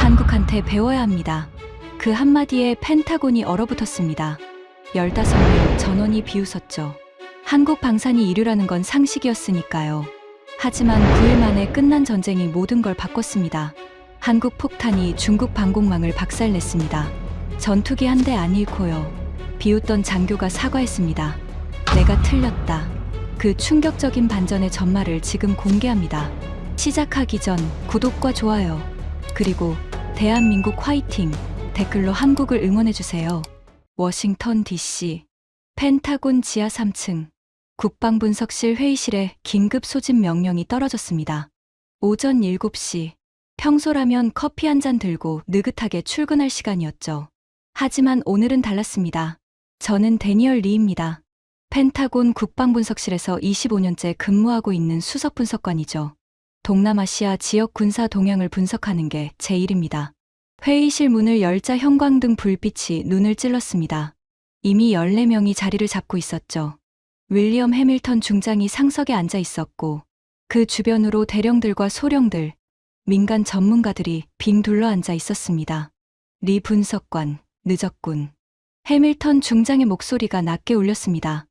한국한테 배워야 합니다. 그 한마디에 펜타곤이 얼어붙었습니다. 15명 전원이 비웃었죠. 한국 방산이 이류라는 건 상식이었으니까요. 하지만 9일 만에 끝난 전쟁이 모든 걸 바꿨습니다. 한국 폭탄이 중국 방공망을 박살냈습니다. 전투기 한 대 안 잃고요. 비웃던 장교가 사과했습니다. 내가 틀렸다. 그 충격적인 반전의 전말을 지금 공개합니다. 시작하기 전 구독과 좋아요, 그리고 대한민국 화이팅 댓글로 한국을 응원해주세요. 워싱턴 DC 펜타곤 지하 3층 국방분석실 회의실에 긴급 소집 명령이 떨어졌습니다. 오전 7시, 평소라면 커피 한 잔 들고 느긋하게 출근할 시간이었죠. 하지만 오늘은 달랐습니다. 저는 데니얼 리입니다. 펜타곤 국방분석실에서 25년째 근무하고 있는 수석분석관이죠. 동남아시아 지역 군사 동향을 분석하는 게 제 일입니다. 회의실 문을 열자 형광등 불빛이 눈을 찔렀습니다. 이미 14명이 자리를 잡고 있었죠. 윌리엄 해밀턴 중장이 상석에 앉아 있었고, 그 주변으로 대령들과 소령들, 민간 전문가들이 빙 둘러 앉아 있었습니다. 리 분석관, 늦었군. 해밀턴 중장의 목소리가 낮게 울렸습니다.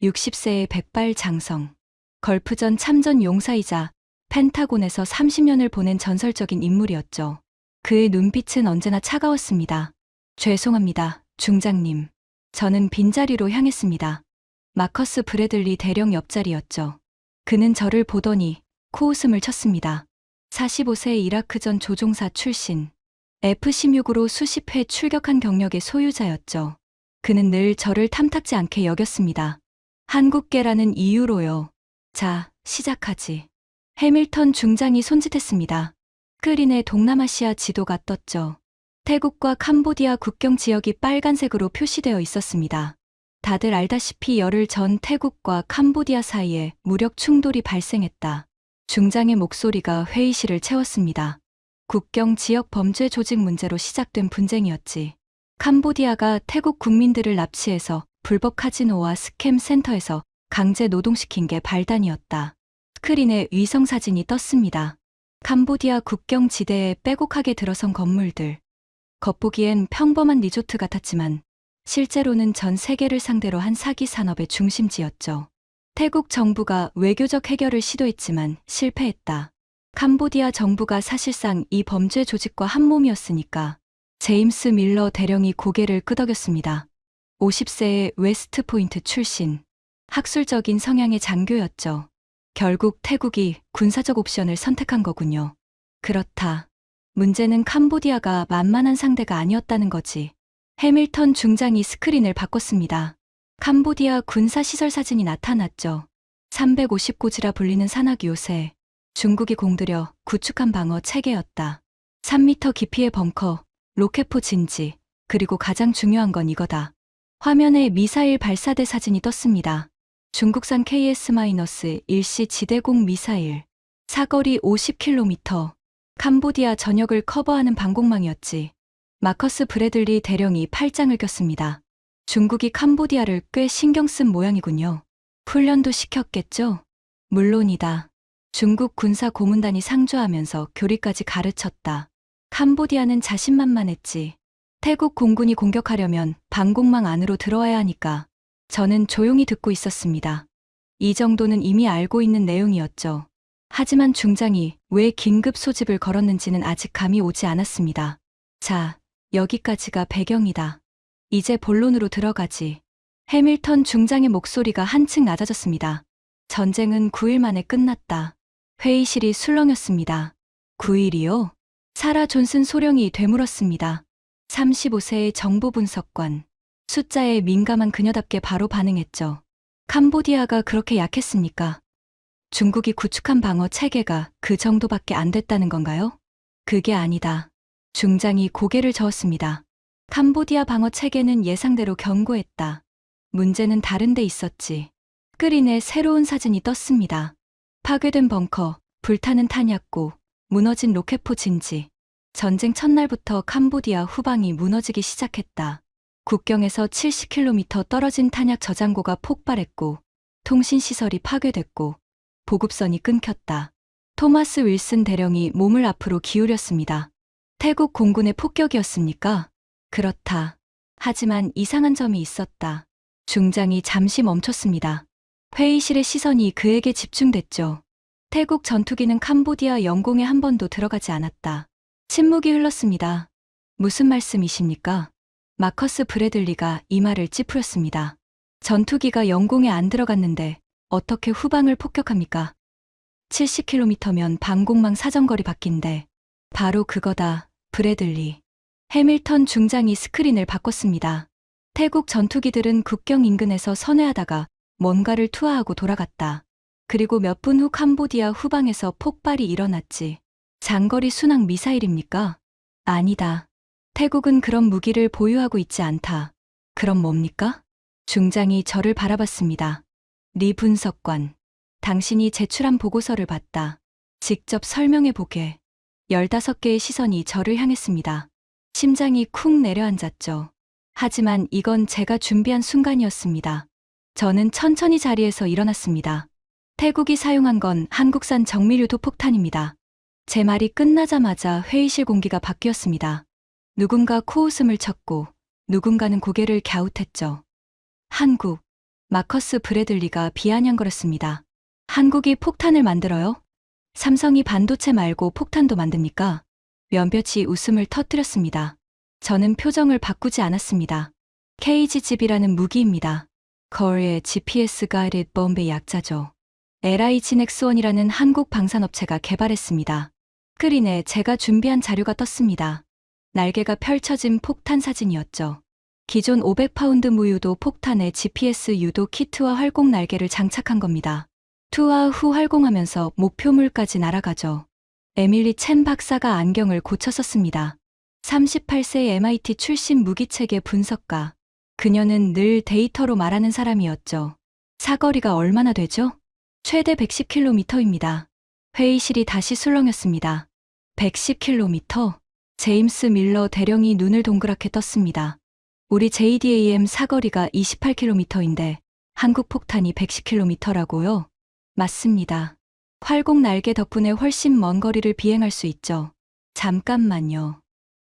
60세의 백발 장성, 걸프전 참전 용사이자 펜타곤에서 30년을 보낸 전설적인 인물이었죠. 그의 눈빛은 언제나 차가웠습니다. 죄송합니다, 중장님. 저는 빈자리로 향했습니다. 마커스 브래들리 대령 옆자리였죠. 그는 저를 보더니 코웃음을 쳤습니다. 45세 이라크전 조종사 출신, F-16으로 수십 회 출격한 경력의 소유자였죠. 그는 늘 저를 탐탁지 않게 여겼습니다. 한국계라는 이유로요. 자, 시작하지. 해밀턴 중장이 손짓했습니다. 스크린에 동남아시아 지도가 떴죠. 태국과 캄보디아 국경 지역이 빨간색으로 표시되어 있었습니다. 다들 알다시피 열흘 전 태국과 캄보디아 사이에 무력 충돌이 발생했다. 중장의 목소리가 회의실을 채웠습니다. 국경 지역 범죄 조직 문제로 시작된 분쟁이었지. 캄보디아가 태국 국민들을 납치해서 불법 카지노와 스캠 센터에서 강제 노동시킨 게 발단이었다. 스크린에 위성사진이 떴습니다. 캄보디아 국경 지대에 빼곡하게 들어선 건물들. 겉보기엔 평범한 리조트 같았지만 실제로는 전 세계를 상대로 한 사기 산업의 중심지였죠. 태국 정부가 외교적 해결을 시도했지만 실패했다. 캄보디아 정부가 사실상 이 범죄 조직과 한몸이었으니까 제임스 밀러 대령이 고개를 끄덕였습니다. 50세의 웨스트 포인트 출신, 학술적인 성향의 장교였죠. 결국 태국이 군사적 옵션을 선택한 거군요. 그렇다. 문제는 캄보디아가 만만한 상대가 아니었다는 거지. 해밀턴 중장이 스크린을 바꿨습니다. 캄보디아 군사시설 사진이 나타났죠. 350고지라 불리는 산악 요새, 중국이 공들여 구축한 방어 체계였다. 3m 깊이의 벙커, 로켓포 진지, 그리고 가장 중요한 건 이거다. 화면에 미사일 발사대 사진이 떴습니다. 중국산 KS-1C 지대공 미사일, 사거리 50km, 캄보디아 전역을 커버하는 방공망이었지. 마커스 브래들리 대령이 팔짱을 꼈습니다. 중국이 캄보디아를 꽤 신경 쓴 모양이군요. 훈련도 시켰겠죠? 물론이다. 중국 군사 고문단이 상주하면서 교리까지 가르쳤다. 캄보디아는 자신만만했지. 태국 공군이 공격하려면 방공망 안으로 들어와야 하니까 저는 조용히 듣고 있었습니다. 이 정도는 이미 알고 있는 내용이었죠. 하지만 중장이 왜 긴급 소집을 걸었는지는 아직 감이 오지 않았습니다. 자, 여기까지가 배경이다. 이제 본론으로 들어가지. 해밀턴 중장의 목소리가 한층 낮아졌습니다. 전쟁은 9일 만에 끝났다. 회의실이 술렁였습니다. 9일이요? 사라 존슨 소령이 되물었습니다. 35세의 정보분석관. 숫자에 민감한 그녀답게 바로 반응했죠. 캄보디아가 그렇게 약했습니까? 중국이 구축한 방어 체계가 그 정도밖에 안 됐다는 건가요? 그게 아니다. 중장이 고개를 저었습니다. 캄보디아 방어 체계는 예상대로 견고했다. 문제는 다른 데 있었지. 스크린에 새로운 사진이 떴습니다. 파괴된 벙커, 불타는 탄약고, 무너진 로켓포 진지. 전쟁 첫날부터 캄보디아 후방이 무너지기 시작했다. 국경에서 70km 떨어진 탄약 저장고가 폭발했고, 통신시설이 파괴됐고, 보급선이 끊겼다. 토마스 윌슨 대령이 몸을 앞으로 기울였습니다. 태국 공군의 폭격이었습니까? 그렇다. 하지만 이상한 점이 있었다. 중장이 잠시 멈췄습니다. 회의실의 시선이 그에게 집중됐죠. 태국 전투기는 캄보디아 영공에 한 번도 들어가지 않았다. 침묵이 흘렀습니다. 무슨 말씀이십니까? 마커스 브래들리가 이 말을 찌푸렸습니다. 전투기가 영공에 안 들어갔는데 어떻게 후방을 폭격합니까? 70km면 방공망 사정거리 밖인데 바로 그거다, 브래들리. 해밀턴 중장이 스크린을 바꿨습니다. 태국 전투기들은 국경 인근에서 선회하다가 뭔가를 투하하고 돌아갔다. 그리고 몇 분 후 캄보디아 후방에서 폭발이 일어났지. 장거리 순항 미사일입니까? 아니다. 태국은 그런 무기를 보유하고 있지 않다. 그럼 뭡니까? 중장이 저를 바라봤습니다. 리 분석관. 당신이 제출한 보고서를 봤다. 직접 설명해 보게. 15개의 시선이 저를 향했습니다. 심장이 쿵 내려앉았죠. 하지만 이건 제가 준비한 순간이었습니다. 저는 천천히 자리에서 일어났습니다. 태국이 사용한 건 한국산 정밀유도 폭탄입니다. 제 말이 끝나자마자 회의실 공기가 바뀌었습니다. 누군가 코웃음을 쳤고 누군가는 고개를 갸웃했죠. 한국. 마커스 브래들리가 비아냥거렸습니다. 한국이 폭탄을 만들어요? 삼성이 반도체 말고 폭탄도 만듭니까? 면볕이 웃음을 터뜨렸습니다. 저는 표정을 바꾸지 않았습니다. KGB라는 무기입니다. 거리의 GPS Guided Bomb의 약자죠. LIG 넥스원이라는 한국 방산업체가 개발했습니다. 스크린에 제가 준비한 자료가 떴습니다. 날개가 펼쳐진 폭탄 사진이었죠. 기존 500파운드 무유도 폭탄에 GPS 유도 키트와 활공 날개를 장착한 겁니다. 투하 후 활공하면서 목표물까지 날아가죠. 에밀리 첸 박사가 안경을 고쳐 썼습니다. 38세의 MIT 출신 무기체계 분석가. 그녀는 늘 데이터로 말하는 사람이었죠. 사거리가 얼마나 되죠? 최대 110km입니다. 회의실이 다시 술렁였습니다. 110km? 제임스 밀러 대령이 눈을 동그랗게 떴습니다. 우리 JDAM 사거리가 28km인데 한국 폭탄이 110km라고요? 맞습니다. 활공 날개 덕분에 훨씬 먼 거리를 비행할 수 있죠. 잠깐만요.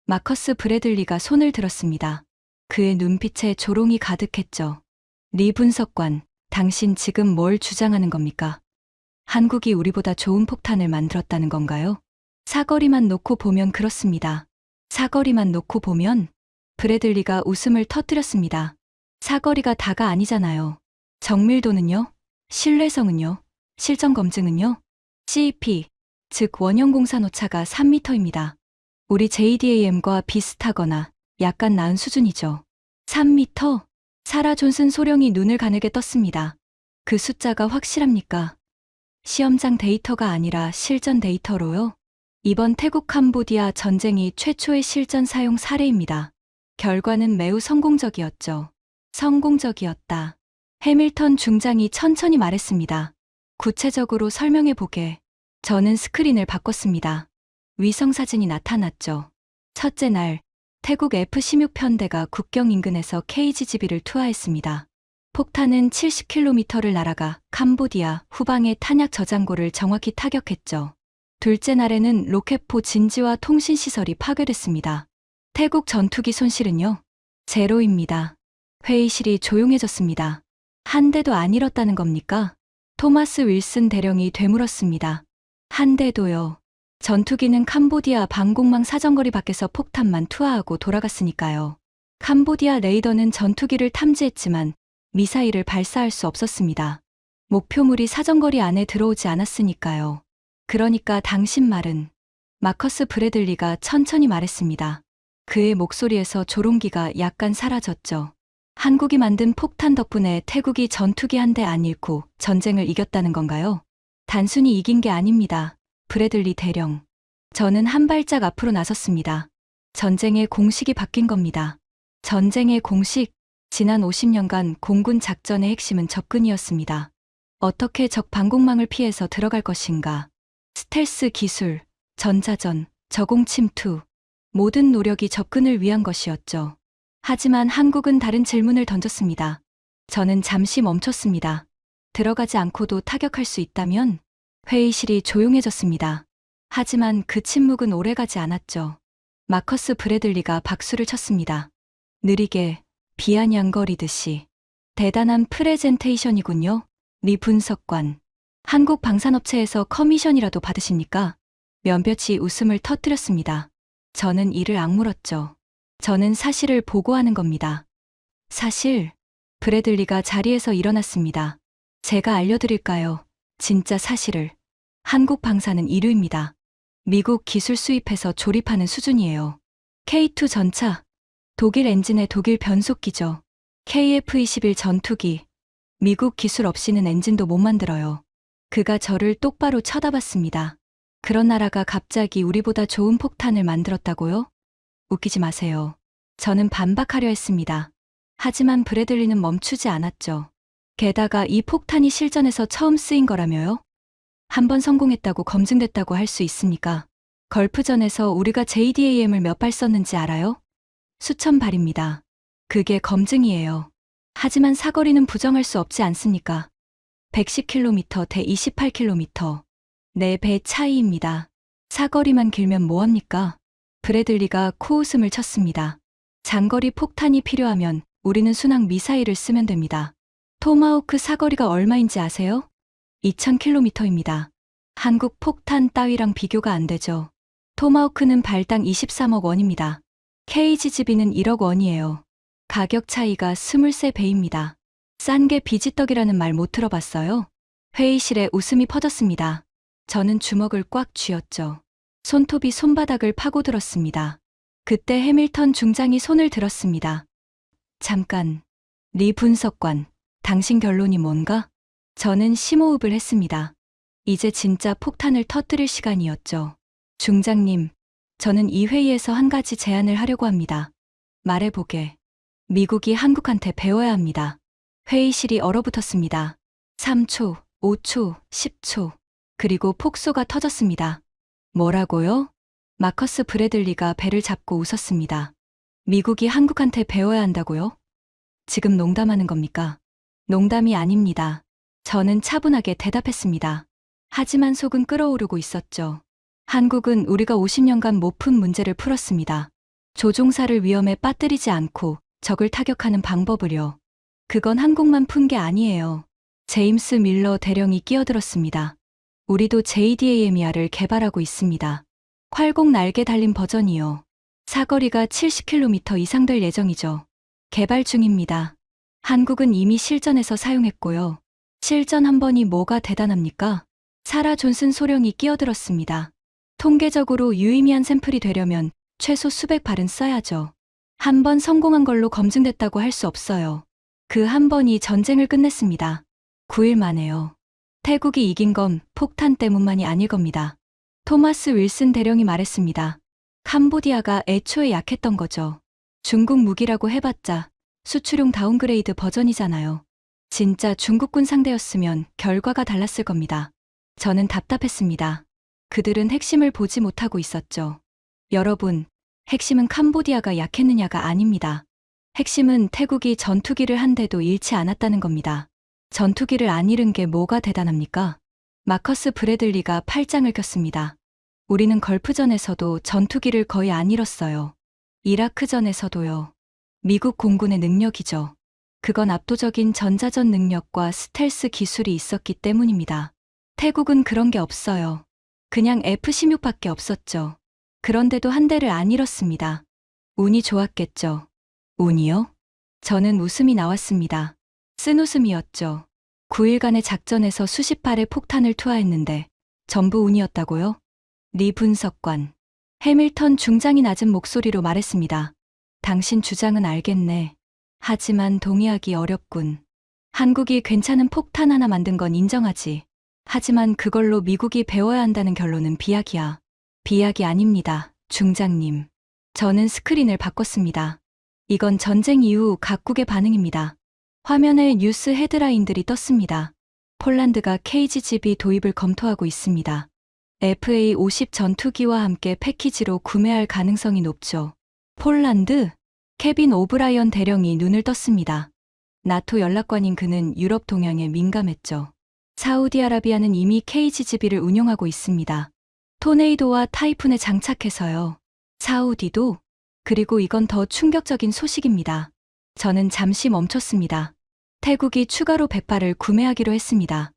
마커스 브래들리가 손을 들었습니다. 그의 눈빛에 조롱이 가득했죠. 리 분석관, 당신 지금 뭘 주장하는 겁니까? 한국이 우리보다 좋은 폭탄을 만들었다는 건가요? 사거리만 놓고 보면 그렇습니다. 사거리만 놓고 보면? 브래들리가 웃음을 터뜨렸습니다. 사거리가 다가 아니잖아요. 정밀도는요? 신뢰성은요? 실전 검증은요? CEP, 즉 원형 공산 오차가 3m입니다. 우리 JDAM과 비슷하거나 약간 나은 수준이죠. 3m? 사라 존슨 소령이 눈을 가늘게 떴습니다. 그 숫자가 확실합니까? 시험장 데이터가 아니라 실전 데이터로요? 이번 태국 캄보디아 전쟁이 최초의 실전 사용 사례입니다. 결과는 매우 성공적이었죠. 성공적이었다. 해밀턴 중장이 천천히 말했습니다. 구체적으로 설명해 보게. 저는 스크린을 바꿨습니다. 위성사진이 나타났죠. 첫째 날, 태국 F-16 편대가 국경 인근에서 KGB를 투하했습니다. 폭탄은 70km를 날아가 캄보디아 후방의 탄약 저장고를 정확히 타격했죠. 둘째 날에는 로켓포 진지와 통신시설이 파괴됐습니다. 태국 전투기 손실은요? 제로입니다. 회의실이 조용해졌습니다. 한 대도 안 잃었다는 겁니까? 토마스 윌슨 대령이 되물었습니다. 한 대도요. 전투기는 캄보디아 방공망 사정거리 밖에서 폭탄만 투하하고 돌아갔으니까요. 캄보디아 레이더는 전투기를 탐지했지만 미사일을 발사할 수 없었습니다. 목표물이 사정거리 안에 들어오지 않았으니까요. 그러니까 당신 말은? 마커스 브래들리가 천천히 말했습니다. 그의 목소리에서 조롱기가 약간 사라졌죠. 한국이 만든 폭탄 덕분에 태국이 전투기 한 대 안 잃고 전쟁을 이겼다는 건가요? 단순히 이긴 게 아닙니다. 브래들리 대령. 저는 한 발짝 앞으로 나섰습니다. 전쟁의 공식이 바뀐 겁니다. 전쟁의 공식. 지난 50년간 공군 작전의 핵심은 접근이었습니다. 어떻게 적 방공망을 피해서 들어갈 것인가. 스텔스 기술, 전자전, 저공 침투. 모든 노력이 접근을 위한 것이었죠. 하지만 한국은 다른 질문을 던졌습니다. 저는 잠시 멈췄습니다. 들어가지 않고도 타격할 수 있다면? 회의실이 조용해졌습니다. 하지만 그 침묵은 오래가지 않았죠. 마커스 브래들리가 박수를 쳤습니다. 느리게 비아냥거리듯이. 대단한 프레젠테이션이군요. 리 분석관. 한국 방산업체에서 커미션이라도 받으십니까? 면볕이 웃음을 터뜨렸습니다. 저는 이를 악물었죠. 저는 사실을 보고하는 겁니다. 사실? 브래들리가 자리에서 일어났습니다. 제가 알려드릴까요? 진짜 사실을. 한국 방산은 1위입니다. 미국 기술 수입해서 조립하는 수준이에요. K2 전차, 독일 엔진의 독일 변속기죠. KF-21 전투기, 미국 기술 없이는 엔진도 못 만들어요. 그가 저를 똑바로 쳐다봤습니다. 그런 나라가 갑자기 우리보다 좋은 폭탄을 만들었다고요? 웃기지 마세요. 저는 반박하려 했습니다. 하지만 브래들리는 멈추지 않았죠. 게다가 이 폭탄이 실전에서 처음 쓰인 거라며요? 한 번 성공했다고 검증됐다고 할 수 있습니까? 걸프전에서 우리가 JDAM을 몇 발 썼는지 알아요? 수천 발입니다. 그게 검증이에요. 하지만 사거리는 부정할 수 없지 않습니까? 110km 대 28km. 4배 차이입니다. 사거리만 길면 뭐합니까? 브래들리가 코웃음을 쳤습니다. 장거리 폭탄이 필요하면 우리는 순항 미사일을 쓰면 됩니다. 토마호크 사거리가 얼마인지 아세요? 2000km입니다. 한국 폭탄 따위랑 비교가 안 되죠. 토마호크는 발당 23억 원입니다. KGGB는 1억 원이에요. 가격 차이가 23배입니다. 싼 게 비지떡이라는 말 못 들어봤어요? 회의실에 웃음이 퍼졌습니다. 저는 주먹을 꽉 쥐었죠. 손톱이 손바닥을 파고들었습니다. 그때 해밀턴 중장이 손을 들었습니다. 잠깐. 리 분석관, 당신 결론이 뭔가? 저는 심호흡을 했습니다. 이제 진짜 폭탄을 터뜨릴 시간이었죠. 중장님, 저는 이 회의에서 한 가지 제안을 하려고 합니다. 말해보게. 미국이 한국한테 배워야 합니다. 회의실이 얼어붙었습니다. 3초, 5초, 10초. 그리고 폭소가 터졌습니다. 뭐라고요? 마커스 브래들리가 배를 잡고 웃었습니다. 미국이 한국한테 배워야 한다고요? 지금 농담하는 겁니까? 농담이 아닙니다. 저는 차분하게 대답했습니다. 하지만 속은 끓어오르고 있었죠. 한국은 우리가 50년간 못 푼 문제를 풀었습니다. 조종사를 위험에 빠뜨리지 않고 적을 타격하는 방법을요. 그건 한국만 푼 게 아니에요. 제임스 밀러 대령이 끼어들었습니다. 우리도 JDAM이야를 개발하고 있습니다. 활공 날개 달린 버전이요. 사거리가 70km 이상 될 예정이죠. 개발 중입니다. 한국은 이미 실전에서 사용했고요. 실전 한 번이 뭐가 대단합니까? 사라 존슨 소령이 끼어들었습니다. 통계적으로 유의미한 샘플이 되려면 최소 수백 발은 써야죠. 한 번 성공한 걸로 검증됐다고 할 수 없어요. 그 한 번이 전쟁을 끝냈습니다. 9일 만에요. 태국이 이긴 건 폭탄 때문만이 아닐 겁니다. 토마스 윌슨 대령이 말했습니다. 캄보디아가 애초에 약했던 거죠. 중국 무기라고 해봤자 수출용 다운그레이드 버전이잖아요. 진짜 중국군 상대였으면 결과가 달랐을 겁니다. 저는 답답했습니다. 그들은 핵심을 보지 못하고 있었죠. 여러분, 핵심은 캄보디아가 약했느냐가 아닙니다. 핵심은 태국이 전투기를 한 대도 잃지 않았다는 겁니다. 전투기를 안 잃은 게 뭐가 대단합니까? 마커스 브래들리가 팔짱을 꼈습니다. 우리는 걸프전에서도 전투기를 거의 안 잃었어요. 이라크전에서도요. 미국 공군의 능력이죠. 그건 압도적인 전자전 능력과 스텔스 기술이 있었기 때문입니다. 태국은 그런 게 없어요. 그냥 F-16밖에 없었죠. 그런데도 한 대를 안 잃었습니다. 운이 좋았겠죠. 운이요? 저는 웃음이 나왔습니다. 쓴 웃음이었죠. 9일간의 작전에서 수십 발의 폭탄을 투하했는데 전부 운이었다고요? 리 분석관. 해밀턴 중장이 낮은 목소리로 말했습니다. 당신 주장은 알겠네. 하지만 동의하기 어렵군. 한국이 괜찮은 폭탄 하나 만든 건 인정하지. 하지만 그걸로 미국이 배워야 한다는 결론은 비약이야. 비약이 아닙니다, 중장님. 저는 스크린을 바꿨습니다. 이건 전쟁 이후 각국의 반응입니다. 화면에 뉴스 헤드라인들이 떴습니다. 폴란드가 KGGB 도입을 검토하고 있습니다. FA-50 전투기와 함께 패키지로 구매할 가능성이 높죠. 폴란드? 케빈 오브라이언 대령이 눈을 떴습니다. 나토 연락관인 그는 유럽 동향에 민감했죠. 사우디아라비아는 이미 KGGB를 운용하고 있습니다. 토네이도와 타이푼에 장착해서요. 사우디도? 그리고 이건 더 충격적인 소식입니다. 저는 잠시 멈췄습니다. 태국이 추가로 100발을 구매하기로 했습니다.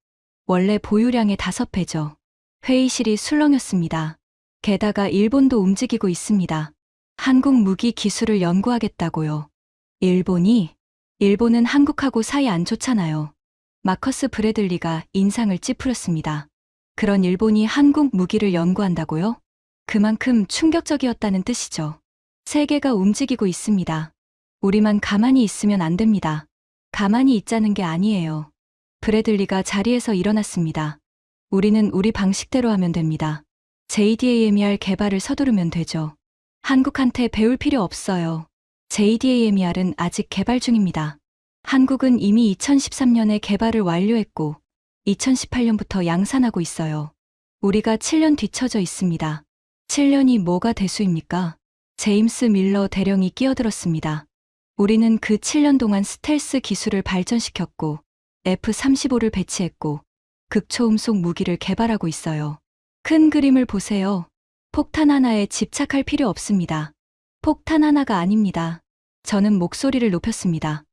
원래 보유량의 5배죠. 회의실이 술렁였습니다. 게다가 일본도 움직이고 있습니다. 한국 무기 기술을 연구하겠다고요. 일본은 한국하고 사이 안 좋잖아요. 마커스 브래들리가 인상을 찌푸렸습니다. 그런 일본이 한국 무기를 연구한다고요? 그만큼 충격적이었다는 뜻이죠. 세계가 움직이고 있습니다. 우리만 가만히 있으면 안 됩니다. 가만히 있자는 게 아니에요. 브래들리가 자리에서 일어났습니다. 우리는 우리 방식대로 하면 됩니다. JDAMER 개발을 서두르면 되죠. 한국한테 배울 필요 없어요. JDAMER은 아직 개발 중입니다. 한국은 이미 2013년에 개발을 완료했고 2018년부터 양산하고 있어요. 우리가 7년 뒤처져 있습니다. 7년이 뭐가 대수입니까? 제임스 밀러 대령이 끼어들었습니다. 우리는 그 7년 동안 스텔스 기술을 발전시켰고 F-35를 배치했고 극초음속 무기를 개발하고 있어요. 큰 그림을 보세요. 폭탄 하나에 집착할 필요 없습니다. 폭탄 하나가 아닙니다. 저는 목소리를 높였습니다.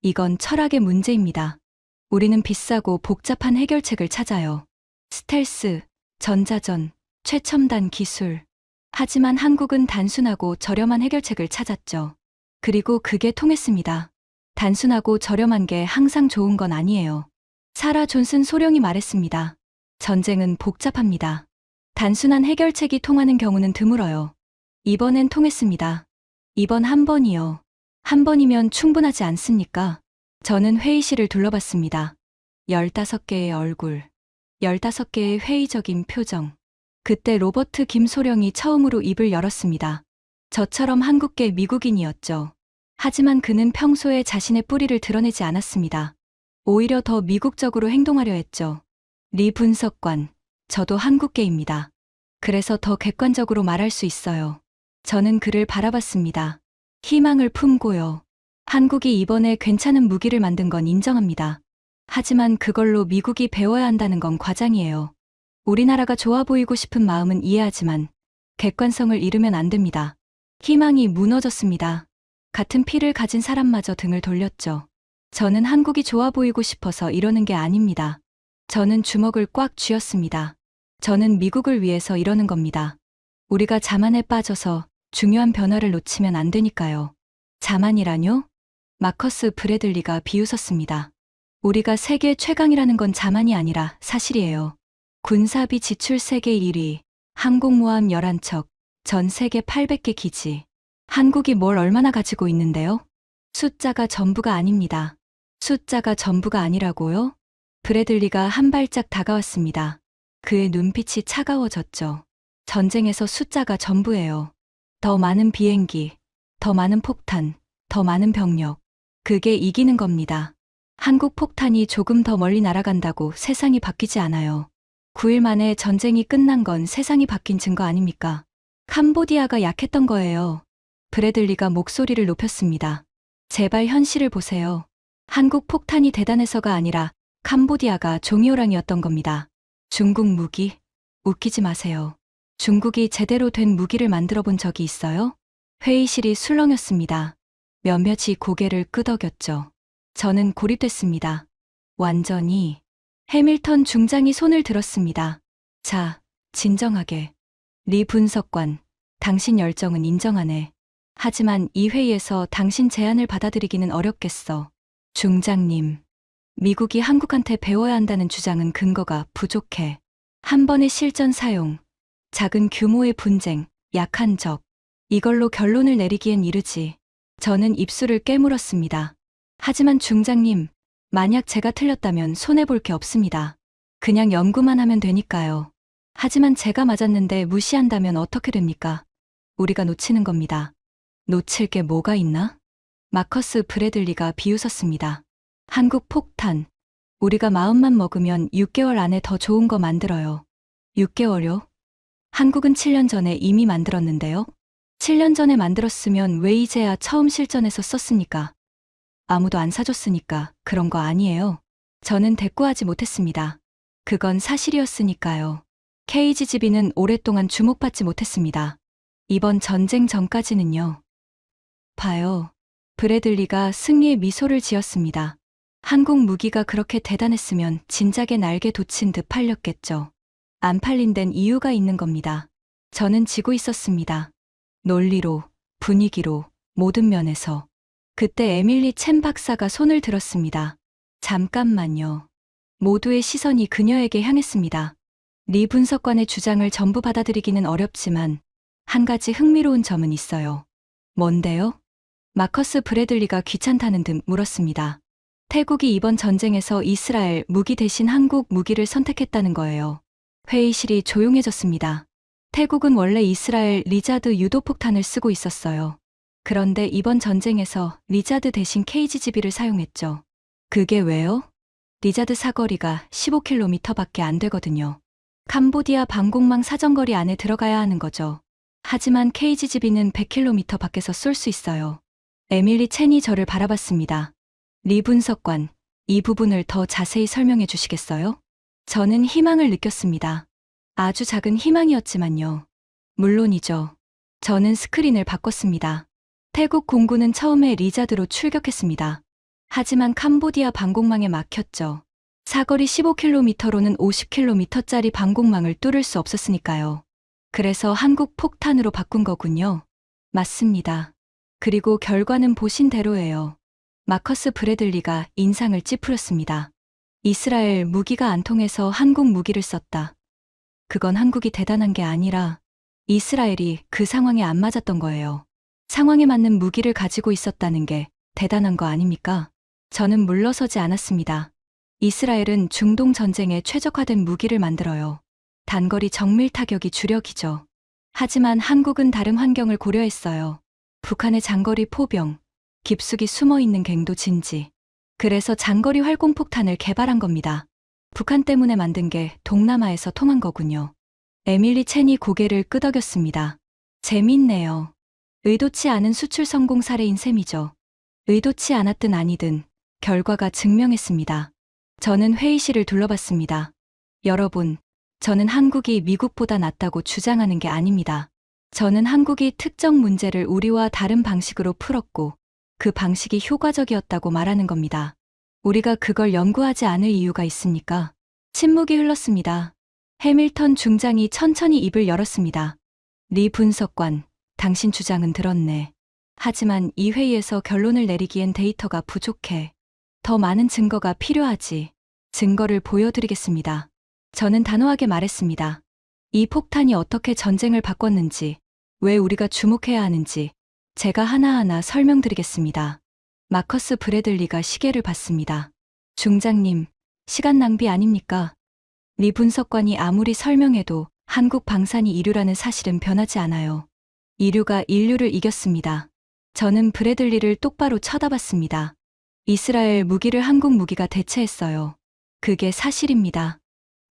이건 철학의 문제입니다. 우리는 비싸고 복잡한 해결책을 찾아요. 스텔스, 전자전, 최첨단 기술. 하지만 한국은 단순하고 저렴한 해결책을 찾았죠. 그리고 그게 통했습니다. 단순하고 저렴한 게 항상 좋은 건 아니에요. 사라 존슨 소령이 말했습니다. 전쟁은 복잡합니다. 단순한 해결책이 통하는 경우는 드물어요. 이번엔 통했습니다. 이번 한 번이요. 한 번이면 충분하지 않습니까? 저는 회의실을 둘러봤습니다. 15개의 얼굴, 15개의 회의적인 표정. 그때 로버트 김소령이 처음으로 입을 열었습니다. 저처럼 한국계 미국인이었죠. 하지만 그는 평소에 자신의 뿌리를 드러내지 않았습니다. 오히려 더 미국적으로 행동하려 했죠. 리 분석관, 저도 한국계입니다. 그래서 더 객관적으로 말할 수 있어요. 저는 그를 바라봤습니다. 희망을 품고요. 한국이 이번에 괜찮은 무기를 만든 건 인정합니다. 하지만 그걸로 미국이 배워야 한다는 건 과장이에요. 우리나라가 좋아 보이고 싶은 마음은 이해하지만 객관성을 잃으면 안 됩니다. 희망이 무너졌습니다. 같은 피를 가진 사람마저 등을 돌렸죠. 저는 한국이 좋아 보이고 싶어서 이러는 게 아닙니다. 저는 주먹을 꽉 쥐었습니다. 저는 미국을 위해서 이러는 겁니다. 우리가 자만에 빠져서 중요한 변화를 놓치면 안 되니까요. 자만이라뇨? 마커스 브래들리가 비웃었습니다. 우리가 세계 최강이라는 건 자만이 아니라 사실이에요. 군사비 지출 세계 1위, 항공모함 11척, 전 세계 800개 기지. 한국이 뭘 얼마나 가지고 있는데요? 숫자가 전부가 아닙니다. 숫자가 전부가 아니라고요? 브래들리가 한 발짝 다가왔습니다. 그의 눈빛이 차가워졌죠. 전쟁에서 숫자가 전부예요. 더 많은 비행기, 더 많은 폭탄, 더 많은 병력. 그게 이기는 겁니다. 한국 폭탄이 조금 더 멀리 날아간다고 세상이 바뀌지 않아요. 9일 만에 전쟁이 끝난 건 세상이 바뀐 증거 아닙니까? 캄보디아가 약했던 거예요. 브래들리가 목소리를 높였습니다. 제발 현실을 보세요. 한국 폭탄이 대단해서가 아니라 캄보디아가 종이호랑이였던 겁니다. 중국 무기? 웃기지 마세요. 중국이 제대로 된 무기를 만들어 본 적이 있어요? 회의실이 술렁였습니다. 몇몇이 고개를 끄덕였죠. 저는 고립됐습니다. 완전히. 해밀턴 중장이 손을 들었습니다. 자, 진정하게. 리 분석관, 당신 열정은 인정하네. 하지만 이 회의에서 당신 제안을 받아들이기는 어렵겠어. 중장님, 미국이 한국한테 배워야 한다는 주장은 근거가 부족해. 한 번의 실전 사용, 작은 규모의 분쟁, 약한 적. 이걸로 결론을 내리기엔 이르지. 저는 입술을 깨물었습니다. 하지만 중장님, 만약 제가 틀렸다면 손해볼 게 없습니다. 그냥 연구만 하면 되니까요. 하지만 제가 맞았는데 무시한다면 어떻게 됩니까? 우리가 놓치는 겁니다. 놓칠 게 뭐가 있나? 마커스 브래들리가 비웃었습니다. 한국 폭탄. 우리가 마음만 먹으면 6개월 안에 더 좋은 거 만들어요. 6개월요? 한국은 7년 전에 이미 만들었는데요. 7년 전에 만들었으면 왜 이제야 처음 실전에서 썼습니까? 아무도 안 사줬으니까 그런 거 아니에요. 저는 대꾸하지 못했습니다. 그건 사실이었으니까요. KGGB는 오랫동안 주목받지 못했습니다. 이번 전쟁 전까지는요. 봐요. 브래들리가 승리의 미소를 지었습니다. 한국 무기가 그렇게 대단했으면 진작에 날개 돋친 듯 팔렸겠죠. 안 팔린 데는 이유가 있는 겁니다. 저는 지고 있었습니다. 논리로, 분위기로, 모든 면에서. 그때 에밀리 첸 박사가 손을 들었습니다. 잠깐만요. 모두의 시선이 그녀에게 향했습니다. 리 분석관의 주장을 전부 받아들이기는 어렵지만 한 가지 흥미로운 점은 있어요. 뭔데요? 마커스 브래들리가 귀찮다는 듯 물었습니다. 태국이 이번 전쟁에서 이스라엘 무기 대신 한국 무기를 선택했다는 거예요. 회의실이 조용해졌습니다. 태국은 원래 이스라엘 리자드 유도폭탄을 쓰고 있었어요. 그런데 이번 전쟁에서 리자드 대신 KGGB를 사용했죠. 그게 왜요? 리자드 사거리가 15km밖에 안 되거든요. 캄보디아 방공망 사정거리 안에 들어가야 하는 거죠. 하지만 KGGB는 100km 밖에서 쏠 수 있어요. 에밀리 첸이 저를 바라봤습니다. 리 분석관, 이 부분을 더 자세히 설명해 주시겠어요? 저는 희망을 느꼈습니다. 아주 작은 희망이었지만요. 물론이죠. 저는 스크린을 바꿨습니다. 태국 공군은 처음에 리자드로 출격했습니다. 하지만 캄보디아 방공망에 막혔죠. 사거리 15km로는 50km짜리 방공망을 뚫을 수 없었으니까요. 그래서 한국 폭탄으로 바꾼 거군요. 맞습니다. 그리고 결과는 보신 대로예요. 마커스 브래들리가 인상을 찌푸렸습니다. 이스라엘 무기가 안 통해서 한국 무기를 썼다. 그건 한국이 대단한 게 아니라 이스라엘이 그 상황에 안 맞았던 거예요. 상황에 맞는 무기를 가지고 있었다는 게 대단한 거 아닙니까? 저는 물러서지 않았습니다. 이스라엘은 중동 전쟁에 최적화된 무기를 만들어요. 단거리 정밀 타격이 주력이죠. 하지만 한국은 다른 환경을 고려했어요. 북한의 장거리 포병, 깊숙이 숨어있는 갱도 진지. 그래서 장거리 활공폭탄을 개발한 겁니다. 북한 때문에 만든 게 동남아에서 통한 거군요. 에밀리 첸이 고개를 끄덕였습니다. 재밌네요. 의도치 않은 수출 성공 사례인 셈이죠. 의도치 않았든 아니든 결과가 증명했습니다. 저는 회의실을 둘러봤습니다. 여러분, 저는 한국이 미국보다 낫다고 주장하는 게 아닙니다. 저는 한국이 특정 문제를 우리와 다른 방식으로 풀었고 그 방식이 효과적이었다고 말하는 겁니다. 우리가 그걸 연구하지 않을 이유가 있습니까? 침묵이 흘렀습니다. 해밀턴 중장이 천천히 입을 열었습니다. 리 분석관, 당신 주장은 들었네. 하지만 이 회의에서 결론을 내리기엔 데이터가 부족해. 더 많은 증거가 필요하지. 증거를 보여드리겠습니다. 저는 단호하게 말했습니다. 이 폭탄이 어떻게 전쟁을 바꿨는지, 왜 우리가 주목해야 하는지 제가 하나하나 설명드리겠습니다. 마커스 브래들리가 시계를 봤습니다. 중장님, 시간 낭비 아닙니까? 리 분석관이 아무리 설명해도 한국 방산이 이류라는 사실은 변하지 않아요. 이류가 인류를 이겼습니다. 저는 브래들리를 똑바로 쳐다봤습니다. 이스라엘 무기를 한국 무기가 대체했어요. 그게 사실입니다.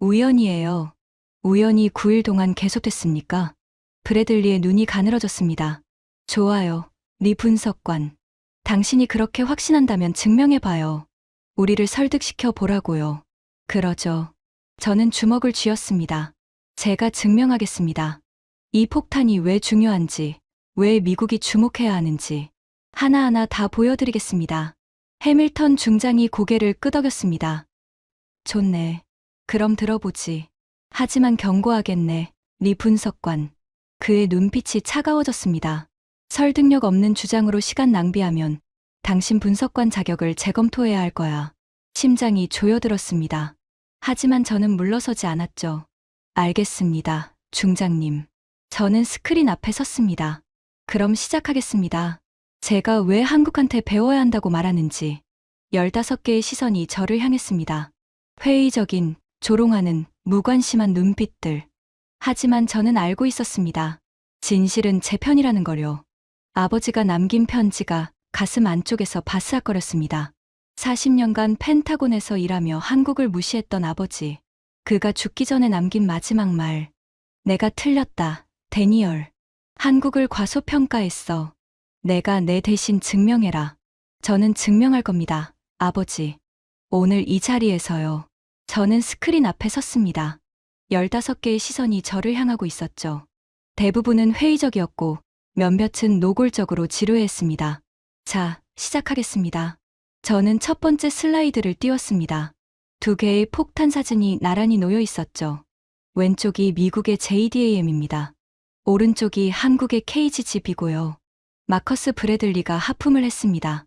우연이에요. 우연히 9일 동안 계속됐습니까? 브래들리의 눈이 가늘어졌습니다. 좋아요, 리 분석관. 당신이 그렇게 확신한다면 증명해봐요. 우리를 설득시켜 보라고요. 그러죠. 저는 주먹을 쥐었습니다. 제가 증명하겠습니다. 이 폭탄이 왜 중요한지, 왜 미국이 주목해야 하는지 하나하나 다 보여드리겠습니다. 해밀턴 중장이 고개를 끄덕였습니다. 좋네. 그럼 들어보지. 하지만 경고하겠네, 리 분석관. 그의 눈빛이 차가워졌습니다. 설득력 없는 주장으로 시간 낭비하면 당신 분석관 자격을 재검토해야 할 거야. 심장이 조여들었습니다. 하지만 저는 물러서지 않았죠. 알겠습니다, 중장님. 저는 스크린 앞에 섰습니다. 그럼 시작하겠습니다. 제가 왜 한국한테 배워야 한다고 말하는지. 15개의 시선이 저를 향했습니다. 회의적인, 조롱하는, 무관심한 눈빛들. 하지만 저는 알고 있었습니다. 진실은 제 편이라는 걸요. 아버지가 남긴 편지가 가슴 안쪽에서 바스락거렸습니다. 40년간 펜타곤에서 일하며 한국을 무시했던 아버지. 그가 죽기 전에 남긴 마지막 말. 내가 틀렸다, 데니얼. 한국을 과소평가했어. 내가 내 대신 증명해라. 저는 증명할 겁니다, 아버지. 오늘 이 자리에서요. 저는 스크린 앞에 섰습니다. 15개의 시선이 저를 향하고 있었죠. 대부분은 회의적이었고 몇몇은 노골적으로 지루해했습니다. 자, 시작하겠습니다. 저는 첫 번째 슬라이드를 띄웠습니다. 두 개의 폭탄 사진이 나란히 놓여 있었죠. 왼쪽이 미국의 JDAM입니다. 오른쪽이 한국의 KGGB고요. 마커스 브래들리가 하품을 했습니다.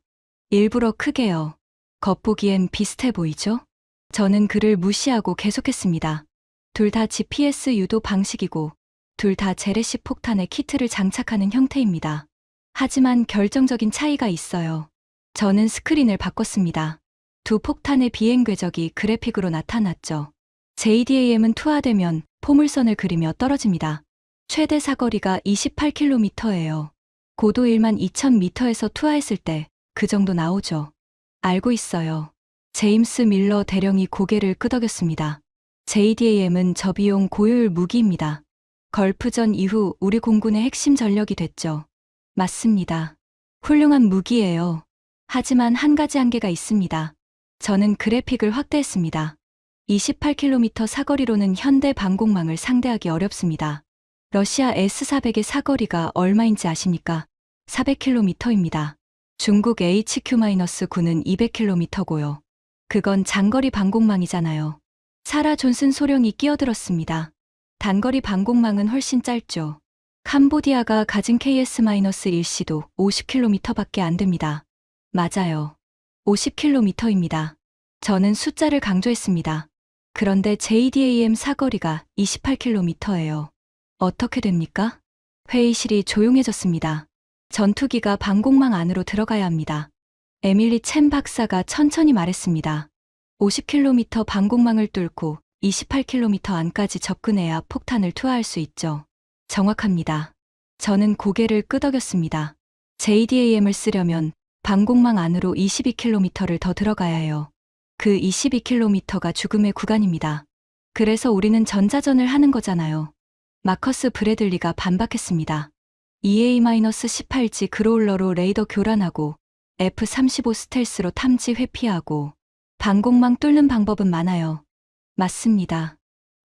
일부러 크게요. 겉보기엔 비슷해 보이죠? 저는 그를 무시하고 계속했습니다. 둘 다 GPS 유도 방식이고 둘 다 재래식 폭탄의 키트를 장착하는 형태입니다. 하지만 결정적인 차이가 있어요. 저는 스크린을 바꿨습니다. 두 폭탄의 비행 궤적이 그래픽으로 나타났죠. JDAM은 투하되면 포물선을 그리며 떨어집니다. 최대 사거리가 28km예요. 고도 12,000m에서 투하했을 때 그 정도 나오죠. 알고 있어요. 제임스 밀러 대령이 고개를 끄덕였습니다. JDAM은 저비용 고효율 무기입니다. 걸프전 이후 우리 공군의 핵심 전력이 됐죠. 맞습니다. 훌륭한 무기예요. 하지만 한 가지 한계가 있습니다. 저는 그래픽을 확대했습니다. 28km 사거리로는 현대 방공망을 상대하기 어렵습니다. 러시아 S-400의 사거리가 얼마인지 아십니까? 400km입니다. 중국 HQ-9는 200km고요. 그건 장거리 방공망이잖아요. 사라 존슨 소령이 끼어들었습니다. 단거리 방공망은 훨씬 짧죠. 캄보디아가 가진 KS-1C도 50km밖에 안 됩니다. 맞아요. 50km입니다. 저는 숫자를 강조했습니다. 그런데 JDAM 사거리가 28km예요. 어떻게 됩니까? 회의실이 조용해졌습니다. 전투기가 방공망 안으로 들어가야 합니다. 에밀리 첸 박사가 천천히 말했습니다. 50km 방공망을 뚫고 28km 안까지 접근해야 폭탄을 투하할 수 있죠. 정확합니다. 저는 고개를 끄덕였습니다. JDAM을 쓰려면 방공망 안으로 22km를 더 들어가야 해요. 그 22km가 죽음의 구간입니다. 그래서 우리는 전자전을 하는 거잖아요. 마커스 브래들리가 반박했습니다. EA-18G 그로울러로 레이더 교란하고 F-35 스텔스로 탐지 회피하고 방공망 뚫는 방법은 많아요. 맞습니다.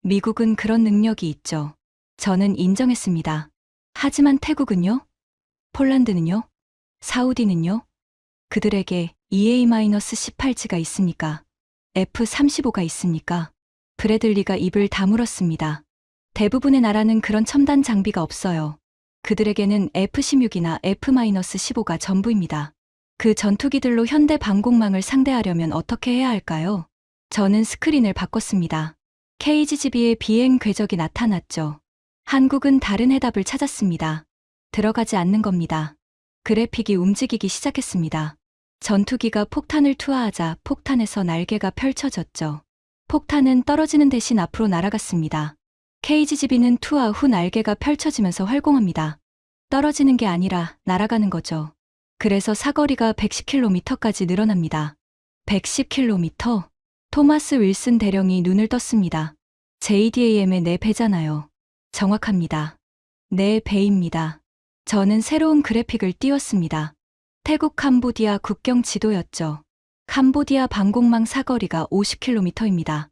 미국은 그런 능력이 있죠. 저는 인정했습니다. 하지만 태국은요? 폴란드는요? 사우디는요? 그들에게 EA-18G가 있습니까? F-35가 있습니까? 브래들리가 입을 다물었습니다. 대부분의 나라는 그런 첨단 장비가 없어요. 그들에게는 F-16이나 F-15가 전부입니다. 그 전투기들로 현대 방공망을 상대하려면 어떻게 해야 할까요? 저는 스크린을 바꿨습니다. KGGB의 비행 궤적이 나타났죠. 한국은 다른 해답을 찾았습니다. 들어가지 않는 겁니다. 그래픽이 움직이기 시작했습니다. 전투기가 폭탄을 투하하자 폭탄에서 날개가 펼쳐졌죠. 폭탄은 떨어지는 대신 앞으로 날아갔습니다. KGGB는 투하 후 날개가 펼쳐지면서 활공합니다. 떨어지는 게 아니라 날아가는 거죠. 그래서 사거리가 110km까지 늘어납니다. 110km? 토마스 윌슨 대령이 눈을 떴습니다. JDAM의 4배잖아요. 정확합니다. 4배입니다. 저는 새로운 그래픽을 띄웠습니다. 태국 캄보디아 국경 지도였죠. 캄보디아 방공망 사거리가 50km입니다.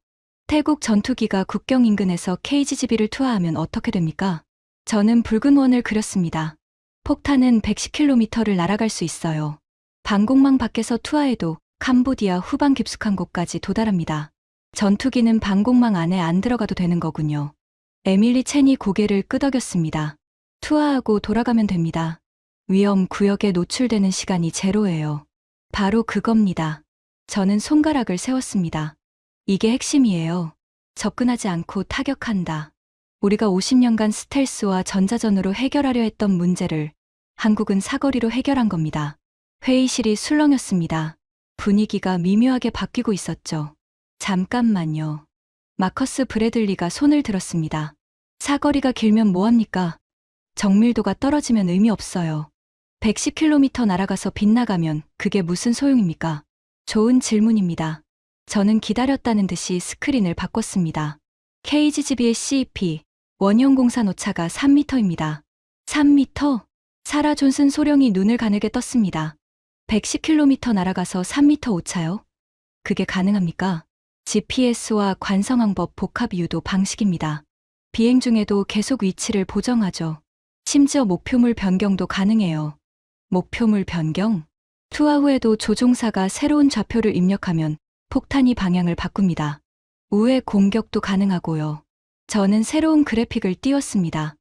태국 전투기가 국경 인근에서 KGGB를 투하하면 어떻게 됩니까? 저는 붉은 원을 그렸습니다. 폭탄은 110km를 날아갈 수 있어요. 방공망 밖에서 투하해도 캄보디아 후방 깊숙한 곳까지 도달합니다. 전투기는 방공망 안에 안 들어가도 되는 거군요. 에밀리 첸이 고개를 끄덕였습니다. 투하하고 돌아가면 됩니다. 위험 구역에 노출되는 시간이 제로예요. 바로 그겁니다. 저는 손가락을 세웠습니다. 이게 핵심이에요. 접근하지 않고 타격한다. 우리가 50년간 스텔스와 전자전으로 해결하려 했던 문제를 한국은 사거리로 해결한 겁니다. 회의실이 술렁였습니다. 분위기가 미묘하게 바뀌고 있었죠. 잠깐만요. 마커스 브래들리가 손을 들었습니다. 사거리가 길면 뭐합니까? 정밀도가 떨어지면 의미 없어요. 110km 날아가서 빗나가면 그게 무슨 소용입니까? 좋은 질문입니다. 저는 기다렸다는 듯이 스크린을 바꿨습니다. KGGB의 CEP, 원형 공산 오차가 3m입니다. 3m? 사라 존슨 소령이 눈을 가늘게 떴습니다. 110km 날아가서 3m 오차요? 그게 가능합니까? GPS와 관성항법 복합 유도 방식입니다. 비행 중에도 계속 위치를 보정하죠. 심지어 목표물 변경도 가능해요. 목표물 변경? 투하 후에도 조종사가 새로운 좌표를 입력하면 폭탄이 방향을 바꿉니다. 우회 공격도 가능하고요. 저는 새로운 그래픽을 띄웠습니다.